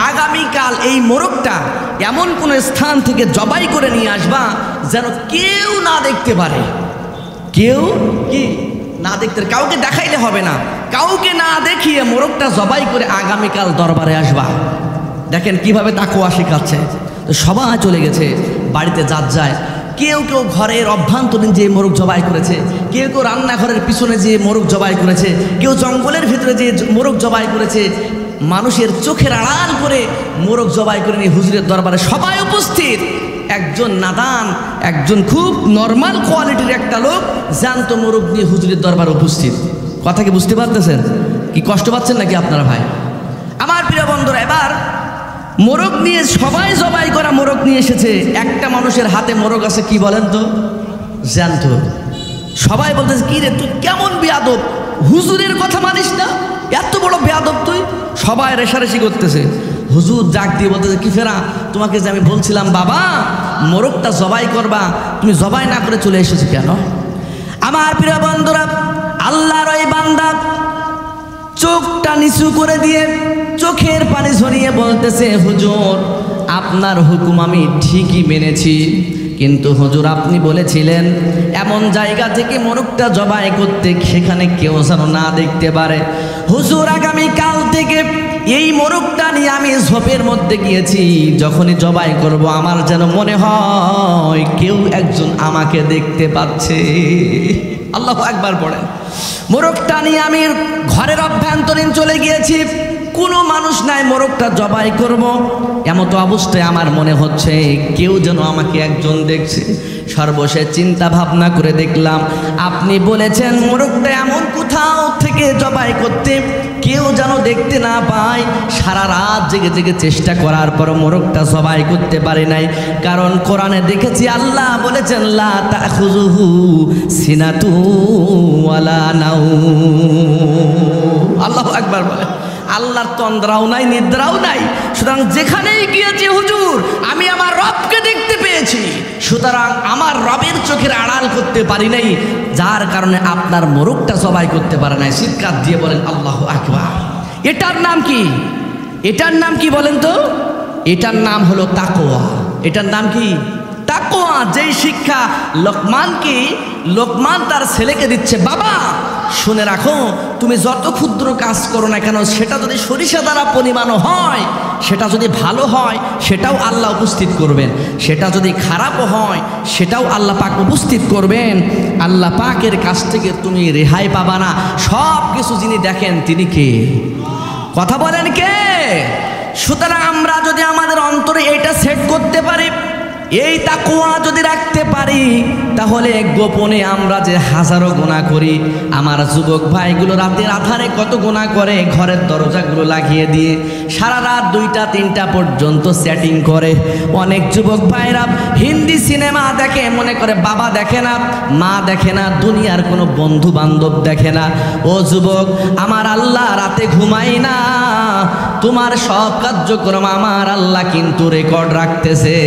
S1: আগামীকাল এই মোরগটা এমন কোনো স্থান থেকে জবাই করে নিয়ে আসবা যেন কেউ না দেখতে পারে, কেউ কি না দেখতে, কাউকে দেখাইলে হবে না, কাউকে না দেখিয়ে মোরগটা জবাই করে আগামীকাল দরবারে আসবা। দেখেন কিভাবে তাকওয়া শেখাচ্ছে। তো সবাই চলে গেছে বাড়িতে, যার যায়, কেউ কেউ ঘরের অভ্যন্তরীণ যে মোরগ জবাই করেছে, কেউ কেউ রান্নাঘরের পিছনে যে মোরগ জবাই করেছে, কেউ জঙ্গলের ভিতরে যে মোরগ জবাই করেছে, মানুষের চোখের আড়াল করে মোরগ জবাই করে নিয়ে হুজুরের দরবারে সবাই উপস্থিত। একজন নাদান, একজন খুব নর্মাল কোয়ালিটির একটা লোক জ্যান্ত মোরগ নিয়ে হুজুরের দরবারে উপস্থিত। কথা কি বুঝতে পারতেছেন? কি কষ্ট পাচ্ছেন নাকি আপনারা ভাই? আমার প্রিয় বন্ধুরা, এবার মোরগ নিয়ে সবাই জবাই করা মোরগ নিয়ে এসেছে। একটা মানুষের হাতে মোরগ আছে, কি বলেন তো, জ্যান্ত। সবাই বলতেছে কি রে তুই কেমন বেয়াদব, হুজুরের কথা মানিস না, এত বড় বেয়াদব তুই। সবাই রেশারেশি করতেছে। হুজুর ডাক দিয়ে বলতেছে কি ফেরা, তোমাকে যে আমি বলছিলাম বাবা মোরগটা জবাই করবা, তুমি জবাই না করে চলে এসেছো কেন? আমার প্রিয় বন্ধুরা, আল্লাহর ওই বান্দা চোখটা নিচু করে দিয়ে চোখের পানি ঝরিয়ে বলতেছে হুজুর আপনার হুকুম আমি ঠিকই মেনেছি, কিন্তু হুজুর আপনি বলেছিলেন এমন জায়গা থেকে মোরগটা জবাই করতে সেখানে কেউ যেন না দেখতে পারে। হুজুর আগামী কাল থেকে এই মোরগটা নিয়ে আমি ঝোপের মধ্যে গিয়েছি, যখনই জবাই করব আমার যেন মনে হয় কেউ একজন আমাকে দেখতে পাচ্ছে। আল্লাহু আকবার পড়েন। মোরগটা নিয়ে আমি ঘরের অভ্যন্তরীণ চলে গিয়েছি, কোনো মানুষ নাই, মোরগটা জবাই করব, এমতো অবস্থায় আমার মনে হচ্ছে কেউ যেন আমাকে একজন দেখছে। সর্বশেষ চিন্তা ভাবনা করে দেখলাম আপনি বলেছেন মোরগটা এমন কোথাও থেকে জবাই করতে কেউ যেন দেখতে না পায়। সারা রাত জেগে জেগে চেষ্টা করার পর মোরগটা জবাই করতে পারে নাই, কারণ কোরআনে দেখেছি আল্লাহ বলেছেন লা তাখুযুহু সিনাতু ওয়ালা নাওম। আল্লাহু আকবার বলে। আল্লাহর তন্দ্রাও নাই, নিদ্রাও নাই। সুতরাং যেখানেই গিয়েছি হুজুর আমি আমার রবকে দেখতে পেয়েছি, সুতরাং আমার রবের চোখের আড়াল করতে পারি নাই, যার কারণে আপনার মোরগটা জবাই করতে পারে নাই। চিৎকার দিয়ে বলেন আল্লাহু আকবার। এটার নাম কি? এটার নাম কি বলেন তো? এটার নাম হলো তাকওয়া। এটার নাম কি? তাকওয়া। যেই শিক্ষা লোকমান তার ছেলেকে দিচ্ছে, বাবা শুনে রাখো তুমি যত ক্ষুদ্র কাজ করো না কেন সেটা যদি সরিষা দ্বারা পরিমাণও হয়, সেটা যদি ভালো হয় সেটাও আল্লাহ উপস্থিত করবেন, সেটা যদি খারাপও হয় সেটাও আল্লাহ পাক উপস্থিত করবেন। আল্লাহ পাকের কাছ থেকে তুমি রেহাই পাবা না। সব কিছু যিনি দেখেন তিনি কে? কথা বলেন কে? সুতরাং আমরা যদি আমাদের অন্তরে এটা সেট করতে পারি, এই তাকওয়া যদি রাখতে পারি, তাহলে গোপনে আমরা যে হাজারো গুনাহ করি, আমার যুবক ভাইগুলো রাতের আধারে কত গুনাহ করে, ঘরের দরজাগুলো লাগিয়ে দিয়ে সারা রাত 2টা 3টা পর্যন্ত সেটিং করে। অনেক যুবক ভাইরা হিন্দি সিনেমা দেখে, মনে করে বাবা দেখে না, মা দেখে না, দুনিয়ার কোনো বন্ধু বান্ধব দেখে না। ও যুবক, আমার আল্লাহ রাতে ঘুমায় না, তোমার সব কার্যক্রম আমার আল্লাহ কিন্তু রেকর্ড রাখতেছে,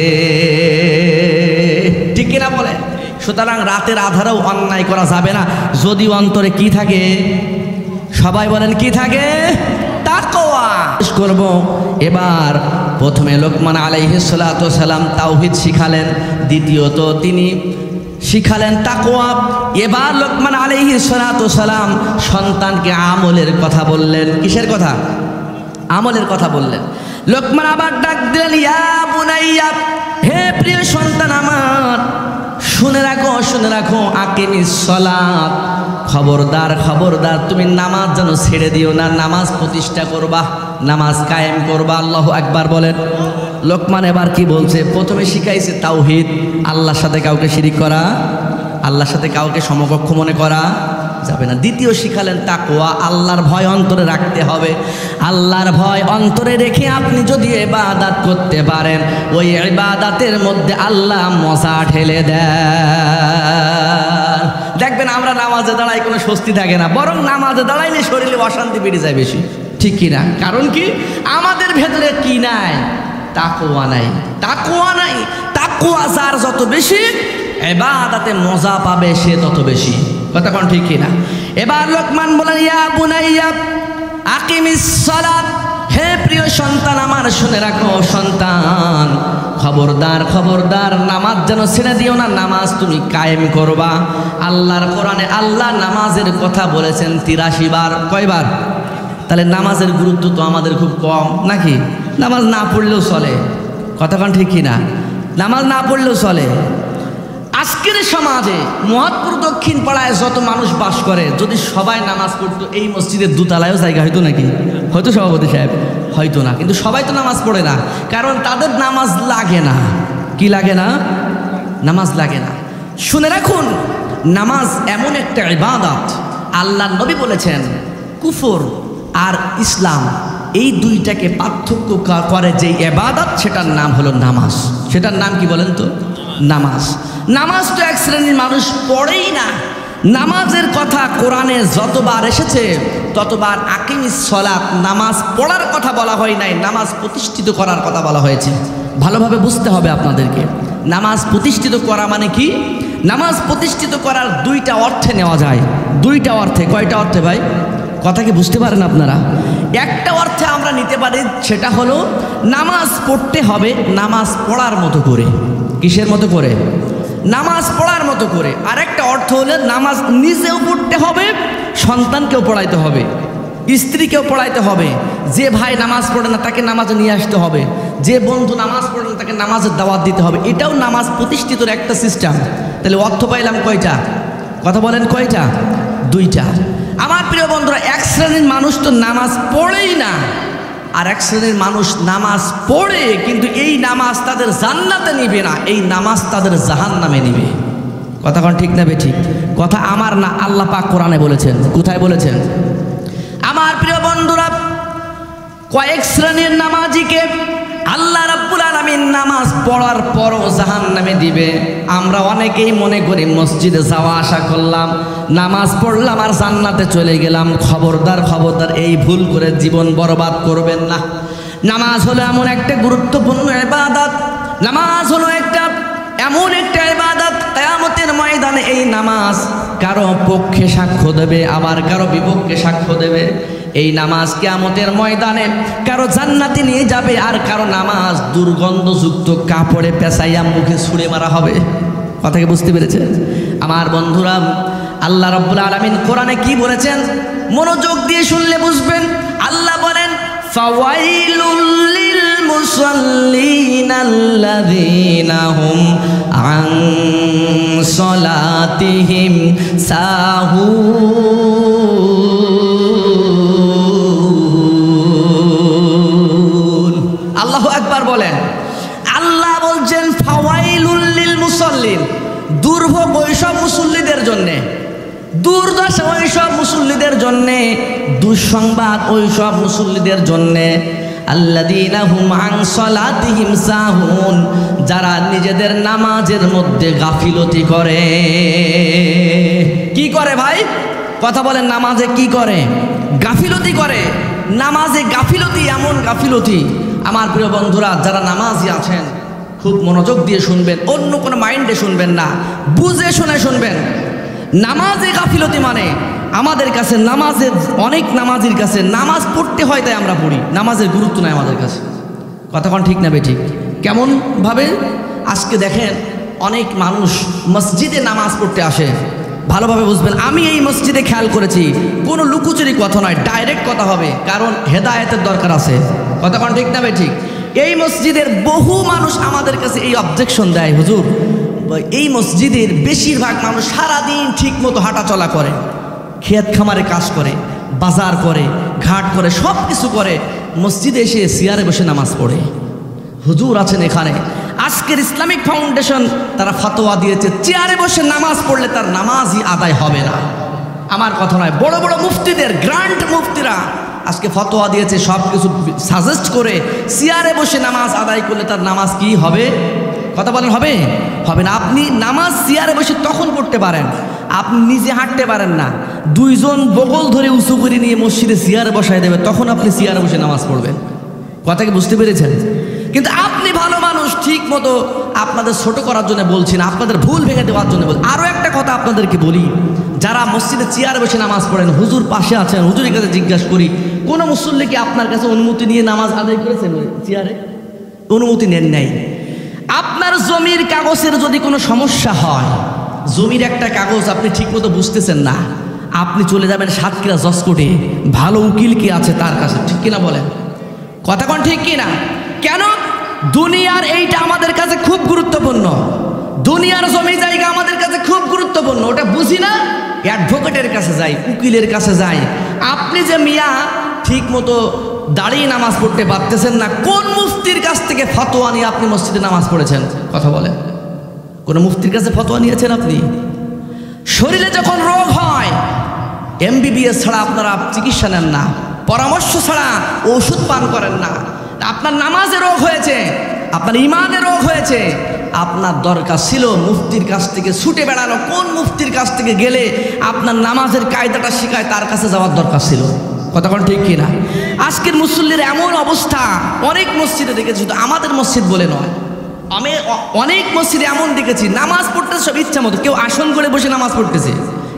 S1: ঠিক কিনা বলে? সুতরাং রাতের আধারেও অন্যায় করা যাবে না যদি অন্তরে কি থাকে? সবাই বলেন কি থাকে? তাকওয়া। করব এবার প্রথমে লোকমান আলাইহিস সালাতু ওয়াস সালাম তাওহীদ শিখালেন, দ্বিতীয়ত তিনি শিখালেন তাকওয়া। এবার লোকমান আলাইহিস সালাতু ওয়াস সালাম সন্তানকে আমলের কথা বললেন। কিসের কথা? আমলের কথা বললেন। লোকমান আবার ডাক দিলেন, ইয়া বুনাইয়া, হে প্রিয় সন্তান আমার, শুনে রাখো, শুনে রাখো, আকিমিস সালাত, খবরদার খবরদার তুমি নামাজ যেন ছেড়ে দিও না, নামাজ প্রতিষ্ঠা করবা, নামাজ কায়েম করবা। আল্লাহু আকবার বলেন। লোকমান এবার কি বলছে? প্রথমে শিখাইছে তাওহীদ, আল্লাহর সাথে কাউকে শিরিক করা, আল্লাহর সাথে কাউকে সমকক্ষ মনে করা যাবে না। দ্বিতীয় শিখালেন তাকওয়া, আল্লাহর ভয় অন্তরে রাখতে হবে। আল্লাহর ভয় অন্তরে রেখে আপনি যদি ইবাদত করতে পারেন, ওই ইবাদতের মধ্যে আল্লাহ মজা ঢেলে দেন। দেখবেন আমরা নামাজে দাঁড়াই কোনো স্বস্তি থাকে না, বরং নামাজে দাঁড়াইলে শরীরে অশান্তি বেড়ে যায় বেশি, ঠিক কি না? কারণ কি, আমাদের ভেতরে কি নাই? তাকওয়া নাই। তাকওয়া নাই। তাকওয়া যার যত বেশি, ইবাদতে মজা পাবে সে তত বেশি। কথা কোন ঠিক কি না? এবার লোকমান বলেন, ইয়া বুনাইয়া আকিমিস সালাত, হে প্রিয় সন্তান আমার শুনে রাখো সন্তান, খবরদার খবরদার নামাজ যেন ছেড়ে দিও না, নামাজ তুমি কায়েম করবা। আল্লাহর কোরআনে আল্লাহ নামাজের কথা বলেছেন 83 বার। কয়বার? তাহলে নামাজের গুরুত্ব তো আমাদের খুব কম নাকি? নামাজ না পড়লেও চলে। কতক্ষণ ঠিক কি না? নামাজ না পড়লেও চলে। আজকের সমাজে মহাৎপুর দক্ষিণ পাড়ায় যত মানুষ বাস করে, যদি সবাই নামাজ পড়তো এই মসজিদের দোতলায়ও জায়গা হইতো নাকি? হয়তো সভাপতি সাহেব, হয়তো না। কিন্তু সবাই তো নামাজ পড়ে না, কারণ তাদের নামাজ লাগে না। কি লাগে না? নামাজ লাগে না। শুনে রাখুন, নামাজ এমন একটা ইবাদত, আল্লাহ নবী বলেছেন কুফর আর ইসলাম এই দুইটাকে পার্থক্য করে যে ইবাদত, সেটার নাম হলো নামাজ। সেটার নাম কি বলেন তো? নামাজ। নামাজ তো এক শ্রেণীর মানুষ পড়েই না। নামাজের কথা কোরআনে যতবার এসেছে ততবার আকিমিস সালাত, নামাজ পড়ার কথা বলা হয় নাই, নামাজ প্রতিষ্ঠিত করার কথা বলা হয়েছে। ভালোভাবে বুঝতে হবে আপনাদেরকে। নামাজ প্রতিষ্ঠিত করা মানে কি? নামাজ প্রতিষ্ঠিত করার দুইটা অর্থে নেওয়া যায়। দুইটা অর্থে। কয়টা অর্থে ভাই? কথা কি বুঝতে পারেন আপনারা? একটা অর্থে আমরা নিতে পারি, সেটা হলো নামাজ পড়তে হবে নামাজ পড়ার মতো করে। কিসের মতো করে? নামাজ পড়ার মতো করে। আর একটা অর্থ হলো নামাজ নিজেও পড়তে হবে, সন্তানকেও পড়াইতে হবে, স্ত্রীকেও পড়াইতে হবে। যে ভাই নামাজ পড়ে না তাকে নামাজে নিয়ে আসতে হবে, যে বন্ধু নামাজ পড়ে না তাকে নামাজের দাওয়াত দিতে হবে। এটাও নামাজ প্রতিষ্ঠিতর একটা সিস্টেম। তাহলে অর্থ পাইলাম কয়টা? কথা বলেন কয়টা? দুইটা। আমার প্রিয় বন্ধুরা, এক শ্রেণীর মানুষ তো নামাজ পড়েই না, আর এক শ্রেণীর মানুষ নামাজ পড়ে কিন্তু এই নামাজ তাদের জান্নাতে নিবে না, এই নামাজ তাদের জাহান্নামে নিবে। কথা কোন ঠিক না বেঠিক? কথা আমার না, আল্লাহ পাক কোরআনে বলেছেন। কোথায় বলেছেন? আমার প্রিয় বন্ধুরা, কয়েক শ্রেণীর নামাজিকে আল্লাহ রাব্বুল আলামিন নামাজ পড়ার পরও জাহান্নামে দিবে। আমরা অনেকেই মনে করি মসজিদে যাওয়া আসা করলাম, নামাজ পড়লাম আর জান্নাতে চলে গেলাম। খবরদার খবরদার, এই ভুল করে জীবন বরবাদ করবেন না। নামাজ হলো এমন একটা গুরুত্বপূর্ণ ইবাদত, নামাজ হলো এমন একটা ইবাদত, কিয়ামতের ময়দানে এই নামাজ কারো পক্ষে সাক্ষ্য দেবে, আবার কারো বিপক্ষে সাক্ষ্য দেবে। এই নামাজ কিয়ামতের ময়দানে কারো জান্নাতে নিয়ে যাবে, আর কারো নামাজ দুর্গন্ধযুক্ত কাপড়ে পেঁচাইয়া মুখে ছুঁড়ে মারা হবে। কথা কি বুঝতে পেরেছেন? আমার বন্ধুরা, আল্লাহ রাব্বুল আলামিন কোরআনে কি বলেছেন মনোযোগ দিয়ে শুনলে বুঝবেন। আল্লাহ বলেন, ফাওয়াইলুল লিল মুসাল্লিনাল্লাযীনা হুম আন সালাতিহিম সাহুন। আল্লাহু আকবার বলেন। আল্লাহ বলছেন ফাওয়াইলুল লিল মুসাল্লিন, দুর্ভোগ ওইসব মুসল্লিদের জন্যে, দুর্দশা ওইসব মুসল্লিদের জন্যে, দুঃসংবাদ ওইসব মুসল্লিদের জন্যে, আল্লাযীনা হুম আন সালাতিহিম সাহুন, যারা নিজেদের নামাজের মধ্যে গাফিলতি করে। কি করে ভাই? কথা বলেন, নামাজে কি করে? গাফিলতি করে। নামাজে গাফিলতি, এমন গাফিলতি। আমার প্রিয় বন্ধুরা, যারা নামাজি আছেন খুব মনোযোগ দিয়ে শুনবেন, অন্য কোনো মাইন্ডে শুনবেন না, বুঝে শুনে শুনবেন। নামাজে গাফিলতি মানে আমাদের কাছে, নামাজের অনেক নামাজির কাছে নামাজ পড়তে হয় তাই আমরা পড়ি, নামাজের গুরুত্ব নাই আমাদের কাছে। কতক্ষণ ঠিক না বেঠিক? কেমনভাবে আজকে দেখেন অনেক মানুষ মসজিদে নামাজ পড়তে আসে, ভালোভাবে বুঝবেন। আমি এই মসজিদে খেয়াল করেছি, কোনো লুকোচুরি কথা নয়, ডাইরেক্ট কথা হবে, কারণ হেদায়েতের দরকার আছে। কতক্ষণ ঠিক না বেঠিক? এই মসজিদের বহু মানুষ আমাদের কাছে এই অবজেকশন দেয়, হুজুর এই মসজিদের বেশিরভাগ মানুষ সারাদিন ঠিক মতো হাঁটা চলা করে, ক্ষেত খামারে কাজ করে, বাজার করে, ঘাট করে, সব কিছু করে, মসজিদে এসে চেয়ারে বসে নামাজ পড়ে। হুজুর আছেন এখানে, আজকের ইসলামিক ফাউন্ডেশন তারা ফতোয়া দিয়েছে চেয়ারে বসে নামাজ পড়লে তার নামাজই আদায় হবে না। আমার কথা নয়, বড় বড় মুফতিদের, গ্র্যান্ড মুফতিরা আজকে ফতোয়া দিয়েছে, সব কিছু সাজেস্ট করে চেয়ারে বসে নামাজ আদায় করলে তার নামাজ কি হবে? কথা বলেন, হবে? হবে না। আপনি নামাজ চেয়ারে বসে তখন পড়তে পারেন, আপনি নিজে হাঁটতে পারেন না, দুইজন বগল ধরে উঁচু করে নিয়ে মসজিদে চেয়ারে বসায় দেবে, তখন আপনি চেয়ারে বসে নামাজ পড়বেন। কথা কি বুঝতে পেরেছেন? কিন্তু আপনি ভালো মানুষ, ঠিক মতো আপনাদের ছোট করার জন্য বলছি না, আপনাদের ভুল ভেঙে দেওয়ার জন্য বলছি। আরও একটা কথা আপনাদেরকে বলি, যারা মসজিদে চেয়ারে বসে নামাজ পড়েন, হুজুর পাশে আছেন, হুজুরের কাছে জিজ্ঞাসা করি, কোনো মুসল্লি কি আপনার কাছে অনুমতি নিয়ে নামাজ আদায় করেছেন চেয়ারে? অনুমতি নেন নাই। আপনার জমির কাগজের যদি কোনো সমস্যা হয়, জমির একটা কাগজ আপনি ঠিকমতো বুঝতেছেন না, আপনি চলে যাবেন সাতক্ষীরা জজ কোর্টে, ভালো উকিল কি আছে তার কাছে, ঠিক কিনা বলেন? কথা কোন ঠিক কিনা? কেন? দুনিয়ার এইটা আমাদের কাছে খুব গুরুত্বপূর্ণ, দুনিয়ার জমি জায়গা আমাদের কাছে খুব গুরুত্বপূর্ণ, ওটা বুঝি না, অ্যাডভোকেটের কাছে যাই, উকিলের কাছে যাই। আপনি যে মিয়া ঠিক মতো দাঁড়িয়ে নামাজ পড়তে পারতেছেন না, কোন মুফতির কাছ থেকে ফতোয়া নিয়ে আপনি মসজিদে নামাজ পড়েছেন? কথা বলেন, কোন মুফতির কাছে ফতোয়া নিয়েছেন আপনি? শরীরে যখন রোগ হয়, MBBS ছাড়া আপনারা চিকিৎসা নেন না, পরামর্শ ছাড়া ওষুধ পান করেন না। আপনার নামাজে রোগ হয়েছে, আপনার ইমানে রোগ হয়েছে, আপনার দরকার ছিল মুফতির কাছ থেকে ছুটে বেড়ানো। কোন মুফতির কাছ থেকে গেলে আপনার নামাজের কায়দাটা শিখায়, তার কাছে যাওয়ার দরকার ছিল। কথা বল ঠিক কিনা? আজকের মুসল্লির এমন অবস্থা, অনেক মসজিদে দেখেছি, শুধু আমাদের মসজিদ বলে নয়, আমি অনেক মসজিদে এমন দেখেছি, নামাজ পড়তেছে সব ইচ্ছা মতো, কেউ আসন করে বসে নামাজ পড়তেছে,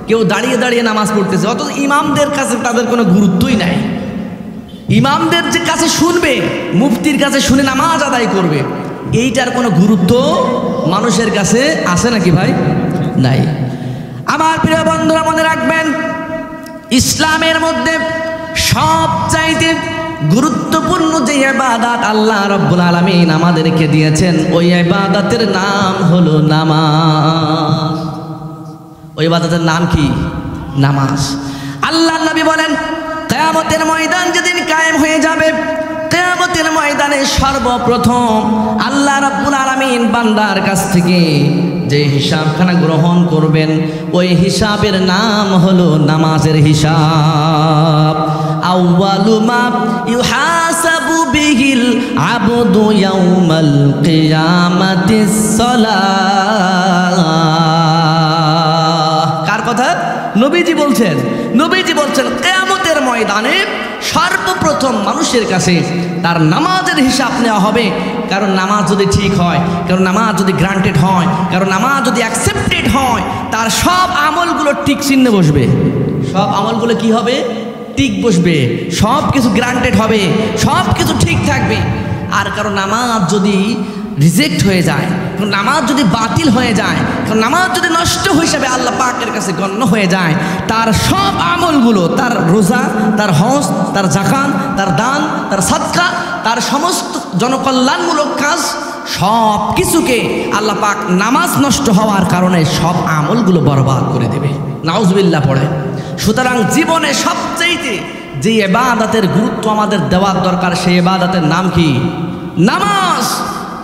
S1: কেউ দাঁড়িয়ে দাঁড়িয়ে নামাজ পড়তেছে, অথচ ইমামদের কাছে তাদের কোনো গুরুত্বই নাই। ইমামদের যে কাছে শুনবে, মুফতির কাছে শুনে নামাজ আদায় করবে, এইটার কোনো গুরুত্ব মানুষের কাছে আছে নাকি ভাই? নাই। আমার প্রিয় বন্ধুরা, মনে রাখবেন, ইসলামের মধ্যে সবচাইতে গুরুত্বপূর্ণ যে ইবাদত আল্লাহ রাব্বুল আলামিন আমাদেরকে দিয়েছেন, ওই ইবাদতের নাম হলো নামাজ। ওই ইবাদতের নাম কি? নামাজ। আল্লাহর নবী বলেন, কিয়ামতের ময়দান যেদিন কায়েম হয়ে যাবে, কিয়ামতের ময়দানে সর্বপ্রথম আল্লাহ রাব্বুল আলামিন বান্দার কাছ থেকে যে হিসাবখানা গ্রহণ করবেন, ওই হিসাবের নাম হলো নামাজের হিসাব। আউয়ালু মা ইউহাসাবু বিহিল আবদু ইয়াউমাল কিয়ামাতিস সালাহ। কার কথা? নবীজি বলছেন। নবীজি বলছেন, কিয়ামতের ময়দানে সর্বপ্রথম মানুষের কাছে তার নামাজের হিসাব নেওয়া হবে। কারণ নামাজ যদি ঠিক হয়, কারণ নামাজ যদি গ্রান্টেড হয়, কারণ নামাজ যদি অ্যাকসেপ্টেড হয়, তার সব আমলগুলো টিক চিহ্নে বসবে। সব আমলগুলো কি হবে? টিক বসবে, সব কিছু গ্রান্টেড হবে, সব কিছু ঠিক থাকবে। আর কারণ নামাজ যদি রিজেক্ট হয়ে যায়, নামাজ যদি বাতিল হয়ে যায়, নামাজ যদি নষ্ট হিসাবে আল্লাহ পাকের কাছে গণ্য হয়ে যায়, তার সব আমলগুলো, তার রোজা, তার হজ, তার যাকাত, তার দান, তার সাদকা, তার সমস্ত জনকল্যাণমূলক কাজ, সব কিছুকে আল্লাহ পাক নামাজ নষ্ট হওয়ার কারণে সব আমলগুলো বরবাদ করে দেবে। নাউজুবিল্লাহ পড়ে। সুতরাং জীবনে সবচেয়ে যে ইবাদতের গুরুত্ব আমাদের দেওয়ার দরকার, সেই ইবাদতের নাম কি? নামাজ।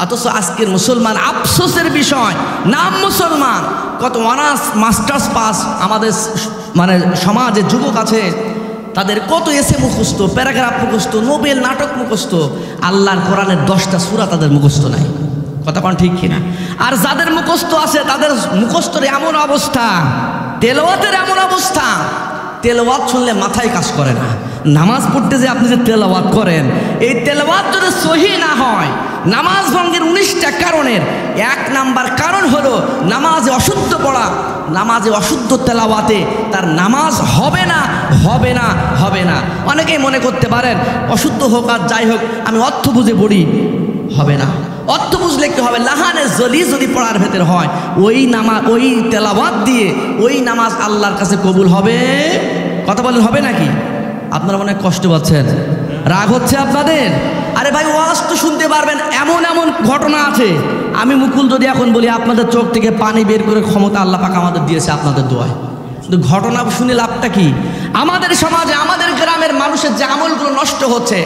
S1: অথচ আজকের মুসলমান, আফসোসের বিষয়, নাম মুসলমান, কত অনার্স মাস্টার্স পাস আমাদের মানে সমাজে যুবক আছে, তাদের কত এসে মুখস্থ, প্যারাগ্রাফ মুখস্থ, নোবেল নাটক মুখস্থ, আল্লাহর কোরআনের 10টা সূরা তাদের মুখস্থ নাই। কথা কোন ঠিক কিনা? আর যাদের মুখস্থ আছে, তাদের মুখস্থের এমন অবস্থা, তেলাওয়াতের এমন অবস্থা, তেলাওয়াত শুনলে মাথায় কাজ করে না। নামাজ পড়তে যে আপনি যে তেলাওয়াত করেন, এই তেলাওয়াত যদি সহি না হয়, নামাজ ভঙ্গের 19টা কারণের 1 নাম্বার কারণ হলো নামাজে অশুদ্ধ পড়া। নামাজে অশুদ্ধ তেলাওয়াতে তার নামাজ হবে না, হবে না, হবে না। অনেকেই মনে করতে পারেন অশুদ্ধ হোক আর যাই হোক, আমি অর্থ বুঝে পড়ি, হবে না। অর্থ বুঝলে কি হবে? লাহানে জলি যদি পড়ার ভেতর হয়, ওই নামাজ, ওই তেলাওয়াত দিয়ে ওই নামাজ আল্লাহর কাছে কবুল হবে। কথা বলেন, হবে নাকি? আপনারা মনে কষ্ট পাচ্ছেন, রাগ হচ্ছে আপনাদের? আরে ভাই, ওয়াজ তো শুনতে পারবেন, এমন এমন ঘটনা আছে, আমি মুকুল যদি এখন বলি, আপনাদের চোখ থেকে পানি বের করে ক্ষমতা আল্লাহ পাক আমাদের দিয়েছে আপনাদের দোয়ায়। কিন্তু ঘটনা শুনে লাভটা কি? আমাদের সমাজে, আমাদের গ্রামের মানুষের যে আমলগুলো নষ্ট হচ্ছে,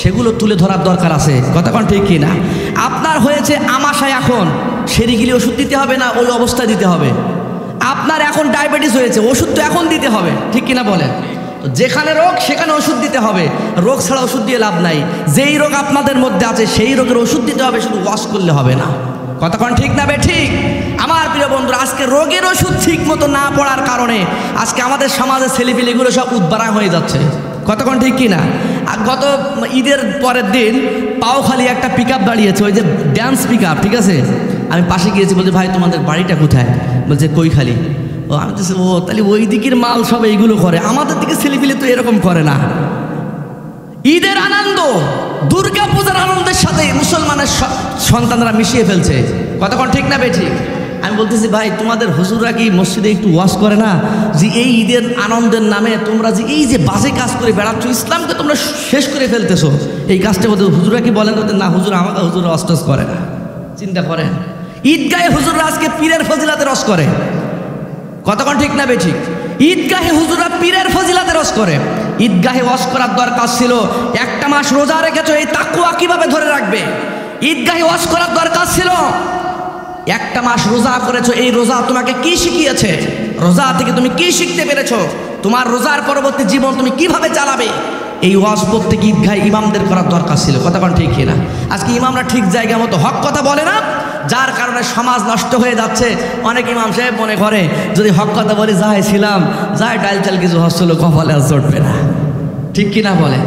S1: সেগুলো তুলে ধরার দরকার আছে। কথা কোন ঠিক কিনা? আপনার হয়েছে আমাশায়, এখন সেরিগিলি ওষুধ দিতে হবে না, ওই অবস্থায় দিতে হবে। আপনার এখন ডায়াবেটিস হয়েছে, ওষুধ তো এখন দিতে হবে, ঠিক কিনা বলেন? যেখানে রোগ সেখানে ওষুধ দিতে হবে, রোগ ছাড়া ওষুধ দিয়ে লাভ নাই। যেই রোগ আপনাদের মধ্যে আছে সেই রোগের ওষুধ দিতে হবে, শুধু ওয়াশ করলে হবে না। কতক্ষণ ঠিক না বে ঠিক? আমার প্রিয় বন্ধুরা, আজকে রোগের ওষুধ ঠিক মতো না পড়ার কারণে আজকে আমাদের সমাজের ছেলেপিলেগুলো সব উদ্বারা হয়ে যাচ্ছে। কতক্ষণ ঠিক কিনা? আর গত ঈদের পরের দিন পাওখালি একটা পিক আপ দাঁড়িয়েছে, ওই যে ড্যান্স পিক আপ, ঠিক আছে? আমি পাশে গিয়েছি, বলছি ভাই তোমাদের বাড়িটা কোথায়? বলছে কৈখালি। ও আমি তো ও তাহলে ওই দিকের মাল সব এইগুলো করে, আমাদের দিকে ছেলেপিলে তো এরকম করে না। ঈদের আনন্দ দুর্গা পূজার আনন্দের সাথে মুসলমানের সন্তানরা মিশিয়ে ফেলছে। কতক্ষণ ঠিক না বে ঠিক? আমি বলতেছি ভাই তোমাদের হুজুররা কি মসজিদে একটু ওয়াজ করে না যে এই ঈদের আনন্দের নামে তোমরা যে এই যে বাজে কাজ করে বেড়াচ্ছ, ইসলামকে তোমরা শেষ করে ফেলতেছো, এই কাজটা বলতে হুজুররা কি বলেন? না হুজুর, আমাকে হুজুররা অস্টস করে না। চিন্তা করেন, ঈদগাহে হুজুররা আজকে পীরের ফজিলাতে রস করে। কতক্ষণ ঠিক না বে ঠিক? ঈদগাহে হুজুররা পীরের ফজিলাতে রস করে। ঈদগাহে ওয়াজ করার দরকার ছিল একটা মাস রোজা রেখেছো, এই তাকওয়া কিভাবে ধরে রাখবে? ঈদগাহে ওয়াজ করার দরকার ছিল একটা মাস রোজা করেছো, এই রোজা তোমাকে কি শিখিয়েছে? রোজা থেকে তুমি কি শিখতে পেরেছো? তোমার রোজার পরবর্তী জীবন তুমি কিভাবে চালাবে? এই ওয়াজ প্রত্যেক ঈদগাহে ইমামদের করার দরকার ছিল। কতক্ষণ ঠিক কিনা? আজকে ইমামরা ঠিক জায়গা মতো হক কথা বলে না, যার কারণে সমাজ নষ্ট হয়ে যাচ্ছে। অনেক ইমাম সাহেব মনে করে যদি হক কথা বলি যাই ছিলাম যাই ডাল চাল কিছু হচ্ছিল, কপালে আর জটবে না, ঠিক কিনা বলে?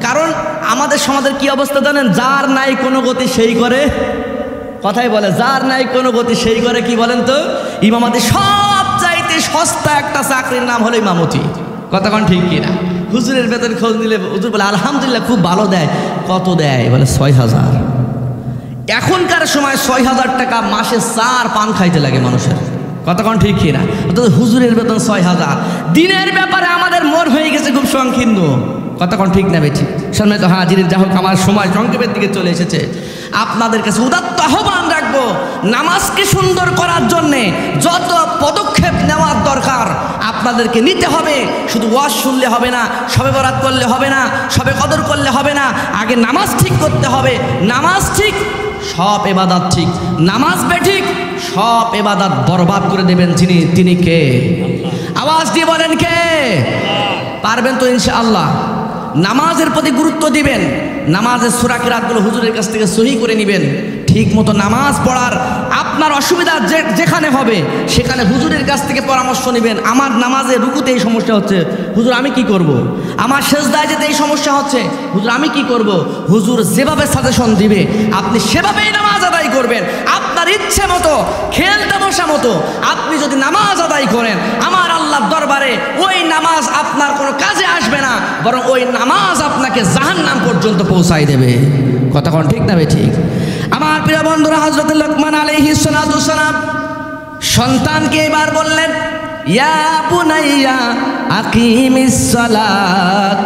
S1: কারণ আমাদের সমাজের কি অবস্থা জানেন? যার নাই কোনো গতি সেই করে, কথাই বলে যার নাই কোনো গতি সেই করে কি বলেন তো? ইমামতি। সব চাইতে সস্তা একটা চাকরির নাম হলো ইমামতি। কতক্ষণ ঠিক কিনা? হুজুরের বেতন খোঁজ নিলে হুজুর বলে আলহামদুলিল্লাহ খুব ভালো দেয়। কত দেয়? বলে ৬,০০০। এখনকার সময় ৬,০০০ টাকা মাসে ৪ পান খাইতে লাগে মানুষের। কতক্ষণ ঠিক কিনা? অর্থাৎ হুজুরের বেতন ৬,০০০। দিনের ব্যাপারে আমাদের মন হয়ে গেছে খুব সংকীর্ণ। কতক্ষণ ঠিক না বেঠি? সামনে তো হাজির যা হোক আমার সময় সংক্ষেপের দিকে চলে এসেছে। আপনাদের কাছে উদাত্ত আহ্বান রাখবো, নামাজকে সুন্দর করার জন্যে যত পদক্ষেপ নেওয়ার দরকার আপনাদেরকে নিতে হবে। শুধু ওয়াজ শুনলে হবে না, শবে বরাত করলে হবে না, শবে কদর করলে হবে না, আগে নামাজ ঠিক করতে হবে। নামাজ ঠিক, সব ইবাদত ঠিক। নামাজ বেঠিক, সব ইবাদত বরবাদ করে দেবেন যিনি, তিনি কে? আওয়াজ দিয়ে বলেন কে? পারবেন তো ইনশাআল্লাহ? নামাজের প্রতি গুরুত্ব দিবেন, নামাজের সূরা কিরাতগুলো হুজুরের কাছ থেকে সহি করে নেবেন। ঠিক মতো নামাজ পড়ার আপনার অসুবিধা যেখানে হবে সেখানে হুজুরের কাছ থেকে পরামর্শ নেবেন। আমার নামাজে রুকুতে এই সমস্যা হচ্ছে, হুজুর আমি কি করব? আমার সেজদায় যেতে এই সমস্যা হচ্ছে, হুজুর আমি কি করব? হুজুর যেভাবে সাজেশন দিবে আপনি সেভাবেই নামাজ আদায় করবেন। আপনার ইচ্ছে মতো, খেল তামাশা মতো আপনি যদি নামাজ আদায় করেন, আমার আল্লাহর দরবারে ওই নামাজ আপনার কোনো কাজে আসবে না, বরং ওই নামাজ আপনাকে জাহান্নাম পর্যন্ত পৌঁছাই দেবে। কতক্ষণ ঠিক না বে ঠিক? আমার প্রিয় বন্ধুরা, হযরত লোকমান আলাইহিস সালাতু সালাম সন্তানকে এবার বললেন, ইয়া বুনাইয়া আকিমিস সালাত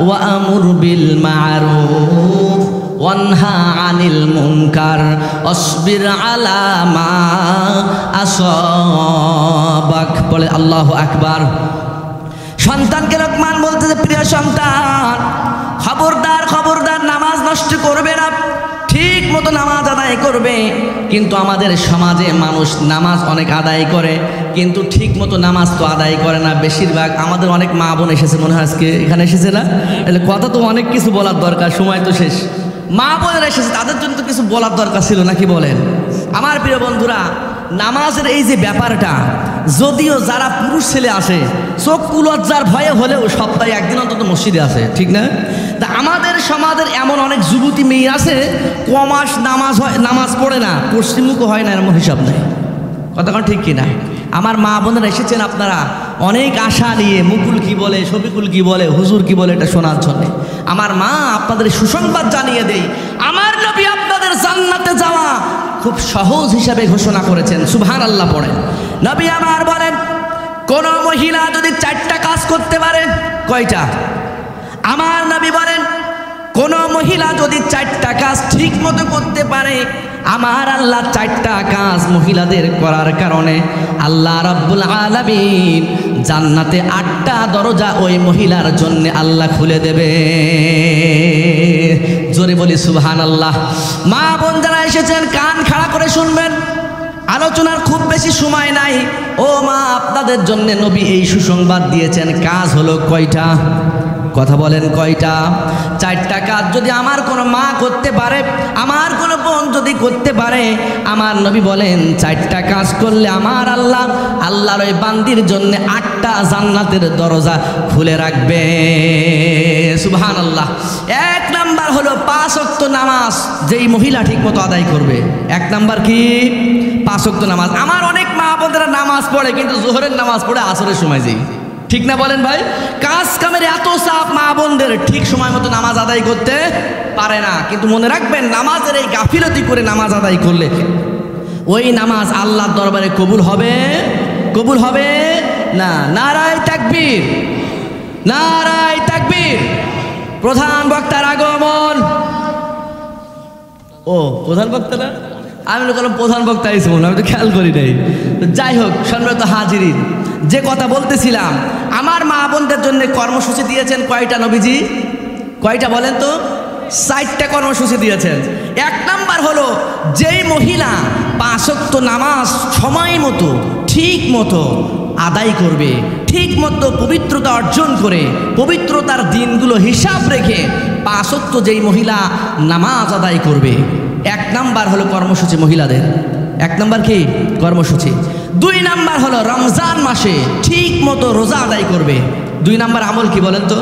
S1: ওয়া আমুর বিল মা'রুফ ওয়ানহা আনিল মুনকার ওয়াসবির আলা মা আসাবাক। বলে আল্লাহু আকবার। সন্তানকে লোকমান বলতেছে, প্রিয় সন্তান খবরদার খবরদার নামাজ নষ্ট করবে না, ঠিক মতো নামাজ আদায় করবে। কিন্তু আমাদের সমাজে মানুষ নামাজ অনেক আদায় করে কিন্তু ঠিক মতো নামাজ তো আদায় করে না। বেশিরভাগ আমাদের অনেক মা বোন এসেছে মনে হয় আজকে এখানে এসেছে না? তাহলে কথা তো অনেক কিছু বলার দরকার, সময় তো শেষ। মা বোনেরা এসেছে, তাদের জন্য তো কিছু বলার দরকার ছিল নাকি বলেন? আমার প্রিয় বন্ধুরা, নামাজের এই যে ব্যাপারটা, যদিও যারা পুরুষ ছেলে আসে চোখ কুলজ্জার ভয়ে হলেও সপ্তাহে একদিন অন্তত মসজিদে আসে, ঠিক না? তা আমাদের সমাজের এমন অনেক যুবতী মেয়ে আছে কমাস নামাজ হয়, নামাজ পড়ে না, পশ্চিমমুখী হয় না, এমন হিসাব নেই। কতক্ষণ ঠিক কিনা? আমার মা বোনেরা এসেছেন আপনারা অনেক আশা নিয়ে, মুকুল কি বলে, শফিকুল কি বলে, হুজুর কি বলে এটা শোনার জন্যে। আমার মা আপনাদের সুসংবাদ জানিয়ে দেই, আমার নবী আপনাদের জান্নাতে যাওয়া খুব সহজ হিসাবে ঘোষণা করেছেন। সুবহানাল্লাহ পড়েন। নবী আমার বলেন, কোন মহিলা যদি 4টা কাজ করতে পারে, কয়টা? আমার নবী বলেন, কোন মহিলা যদি 4টা কাজ ঠিক মতো করতে পারে, আমার আল্লাহ 4টা কাজ মহিলাদের করার কারণে আল্লাহ রাব্বুল আলামিন জান্নাতে 8টা দরজা ওই মহিলার জন্য আল্লাহ খুলে দেবে। জোরে বলি সুবহানাল্লাহ। মা বোন যারা এসেছেন কান খাড়া করে শুনবেন। আলোচনার খুব বেশি সময় নাই। ও মা, আপনাদের জন্য নবী এই সুসংবাদ দিয়েছেন, কাজ হলো কয়টা? কথা বলেন কয়টা? 4টা কাজ যদি আমার কোনো মা করতে পারে, আমার কোনো বোন যদি করতে পারে, আমার নবী বলেন 4টা কাজ করলে আমার আল্লাহ আল্লাহর ওই বান্দির জন্য 8টা জান্নাতের দরজা খুলে রাখবে। সুবহানাল্লাহ। 1 নাম্বার হলো 5 ওয়াক্ত নামাজ যেই মহিলা ঠিক মতো আদায় করবে। 1 নাম্বার কি? 5 ওয়াক্ত নামাজ। আমার অনেক মা বোনেরা নামাজ পড়ে কিন্তু জোহরের নামাজ পড়ে আসরের সময় যাই, ঠিক না বলেন ভাই? কাজ কামের এত চাপ, মা বোনদের ঠিক সময় মতো নামাজ আদায় করতে পারে না। কিন্তু মনে রাখবেন, নামাজের এই গাফিলতি করে নামাজ আদায় করলে ওই নামাজ আল্লাহর দরবারে কবুল হবে? কবুল হবে না। নারায়ে তাকবীর, নারায়ে তাকবীর। প্রধান বক্তার আগমন। ও প্রধান বক্তা না? আমি বললাম প্রধান বক্তা এসে মনে, আমি তো খেয়াল করি নাই। যাই হোক, সম্মানিত হাজিরিন, যে কথা বলতেছিলাম, আমার মা বোনদের জন্য কর্মসূচি দিয়েছেন কয়টা নবীজি? কয়টা বলেন তো? 4টা কর্মসূচি দিয়েছেন। 1 নাম্বার হলো যেই মহিলা 5 ওয়াক্ত নামাজ সময় মতো ঠিক মতো আদায় করবে, ঠিক মতো পবিত্রতা অর্জন করে, পবিত্রতার দিনগুলো হিসাব রেখে 5 ওয়াক্ত যেই মহিলা নামাজ আদায় করবে, 1 নাম্বার হলো কর্মসূচি মহিলাদের। 1 নাম্বার কি? কর্মসূচি। 2 নাম্বার হলো রমজান মাসে ঠিক মতো রোজা আদায় করবে। 2 নাম্বার আমল কি বলেন তো?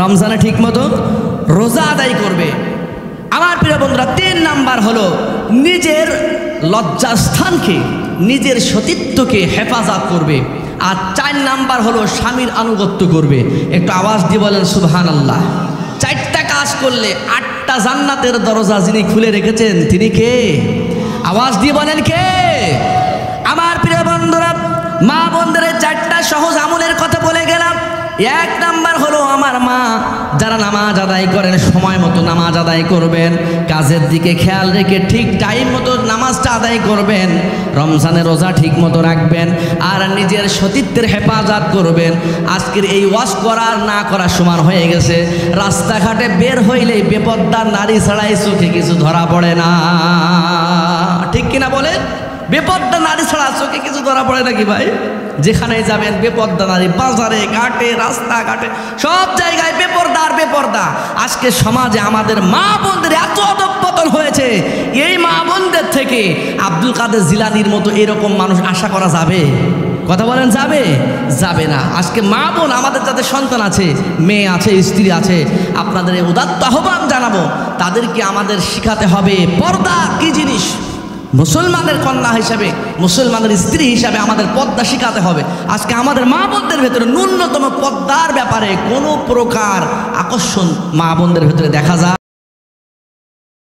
S1: রমজানে ঠিক মতো রোজা আদায় করবে। আমার প্রিয় বন্ধুরা, 3 নাম্বার হলো নিজের লজ্জাস্থানকে, নিজের সতীত্বকে হেফাজত করবে। আর 4 নাম্বার হলো স্বামীর আনুগত্য করবে। একটু আওয়াজ দিয়ে বলেন সুবহানাল্লাহ। 4টা কাজ করলে 8টা জান্নাতের দরজা যিনি খুলে রেখেছেন তিনি কে? আওয়াজ দিয়ে বলেন কে? আমার প্রিয় বন্ধুরা, মা বোনদের 4টা সহজ আমলের কথা বলে গেলাম। 1 নাম্বার হলো আমার মা যারা নামাজ আদায় করেন সময় মতো নামাজ আদায় করবেন, কাজের দিকে খেয়াল রেখে ঠিক টাইম মতো নামাজটা আদায় করবেন, রমজানের রোজা ঠিক মতো রাখবেন, আর নিজের সতীত্বের হেফাজত করবেন। আজকের এই ওয়াজ করার না করার সমান হয়ে গেছে। রাস্তাঘাটে বের হইলেই বেপর্দা নারী ছাড়াই চোখে কিছু ধরা পড়ে না, ঠিক কিনা বলেন? বেপর্দা নারী ছাড়া চোখে কিছু ধরা পড়ে নাকি ভাই? যেখানে যাবেন বেপর্দা নারী, বাজারে ঘাটে রাস্তাঘাটে সব জায়গায় বেপর্দা আর বেপর্দা। আজকে সমাজে আমাদের মা বোনদের এত অধঃপতন হয়েছে, এই মা বোনদের থেকে আব্দুল কাদের জিলানীর মতো এরকম মানুষ আশা করা যাবে? কথা বলেন, যাবে? যাবে না। আজকে মা বোন, আমাদের যাদের সন্তান আছে, মেয়ে আছে, স্ত্রী আছে, আপনাদের এই উদাত্ত আহ্বান জানাবো, তাদেরকে আমাদের শিখাতে হবে পর্দা কি জিনিস। মুসলমানের কন্যা হিসাবে, মুসলমানের স্ত্রী হিসাবে আমাদের পর্দা শিখাতে হবে। আজকে আমাদের মা বোনদের ভেতরে ন্যূনতম পর্দার ব্যাপারে কোনো প্রকার আকর্ষণ মা বোনদের ভেতরে দেখা যায়।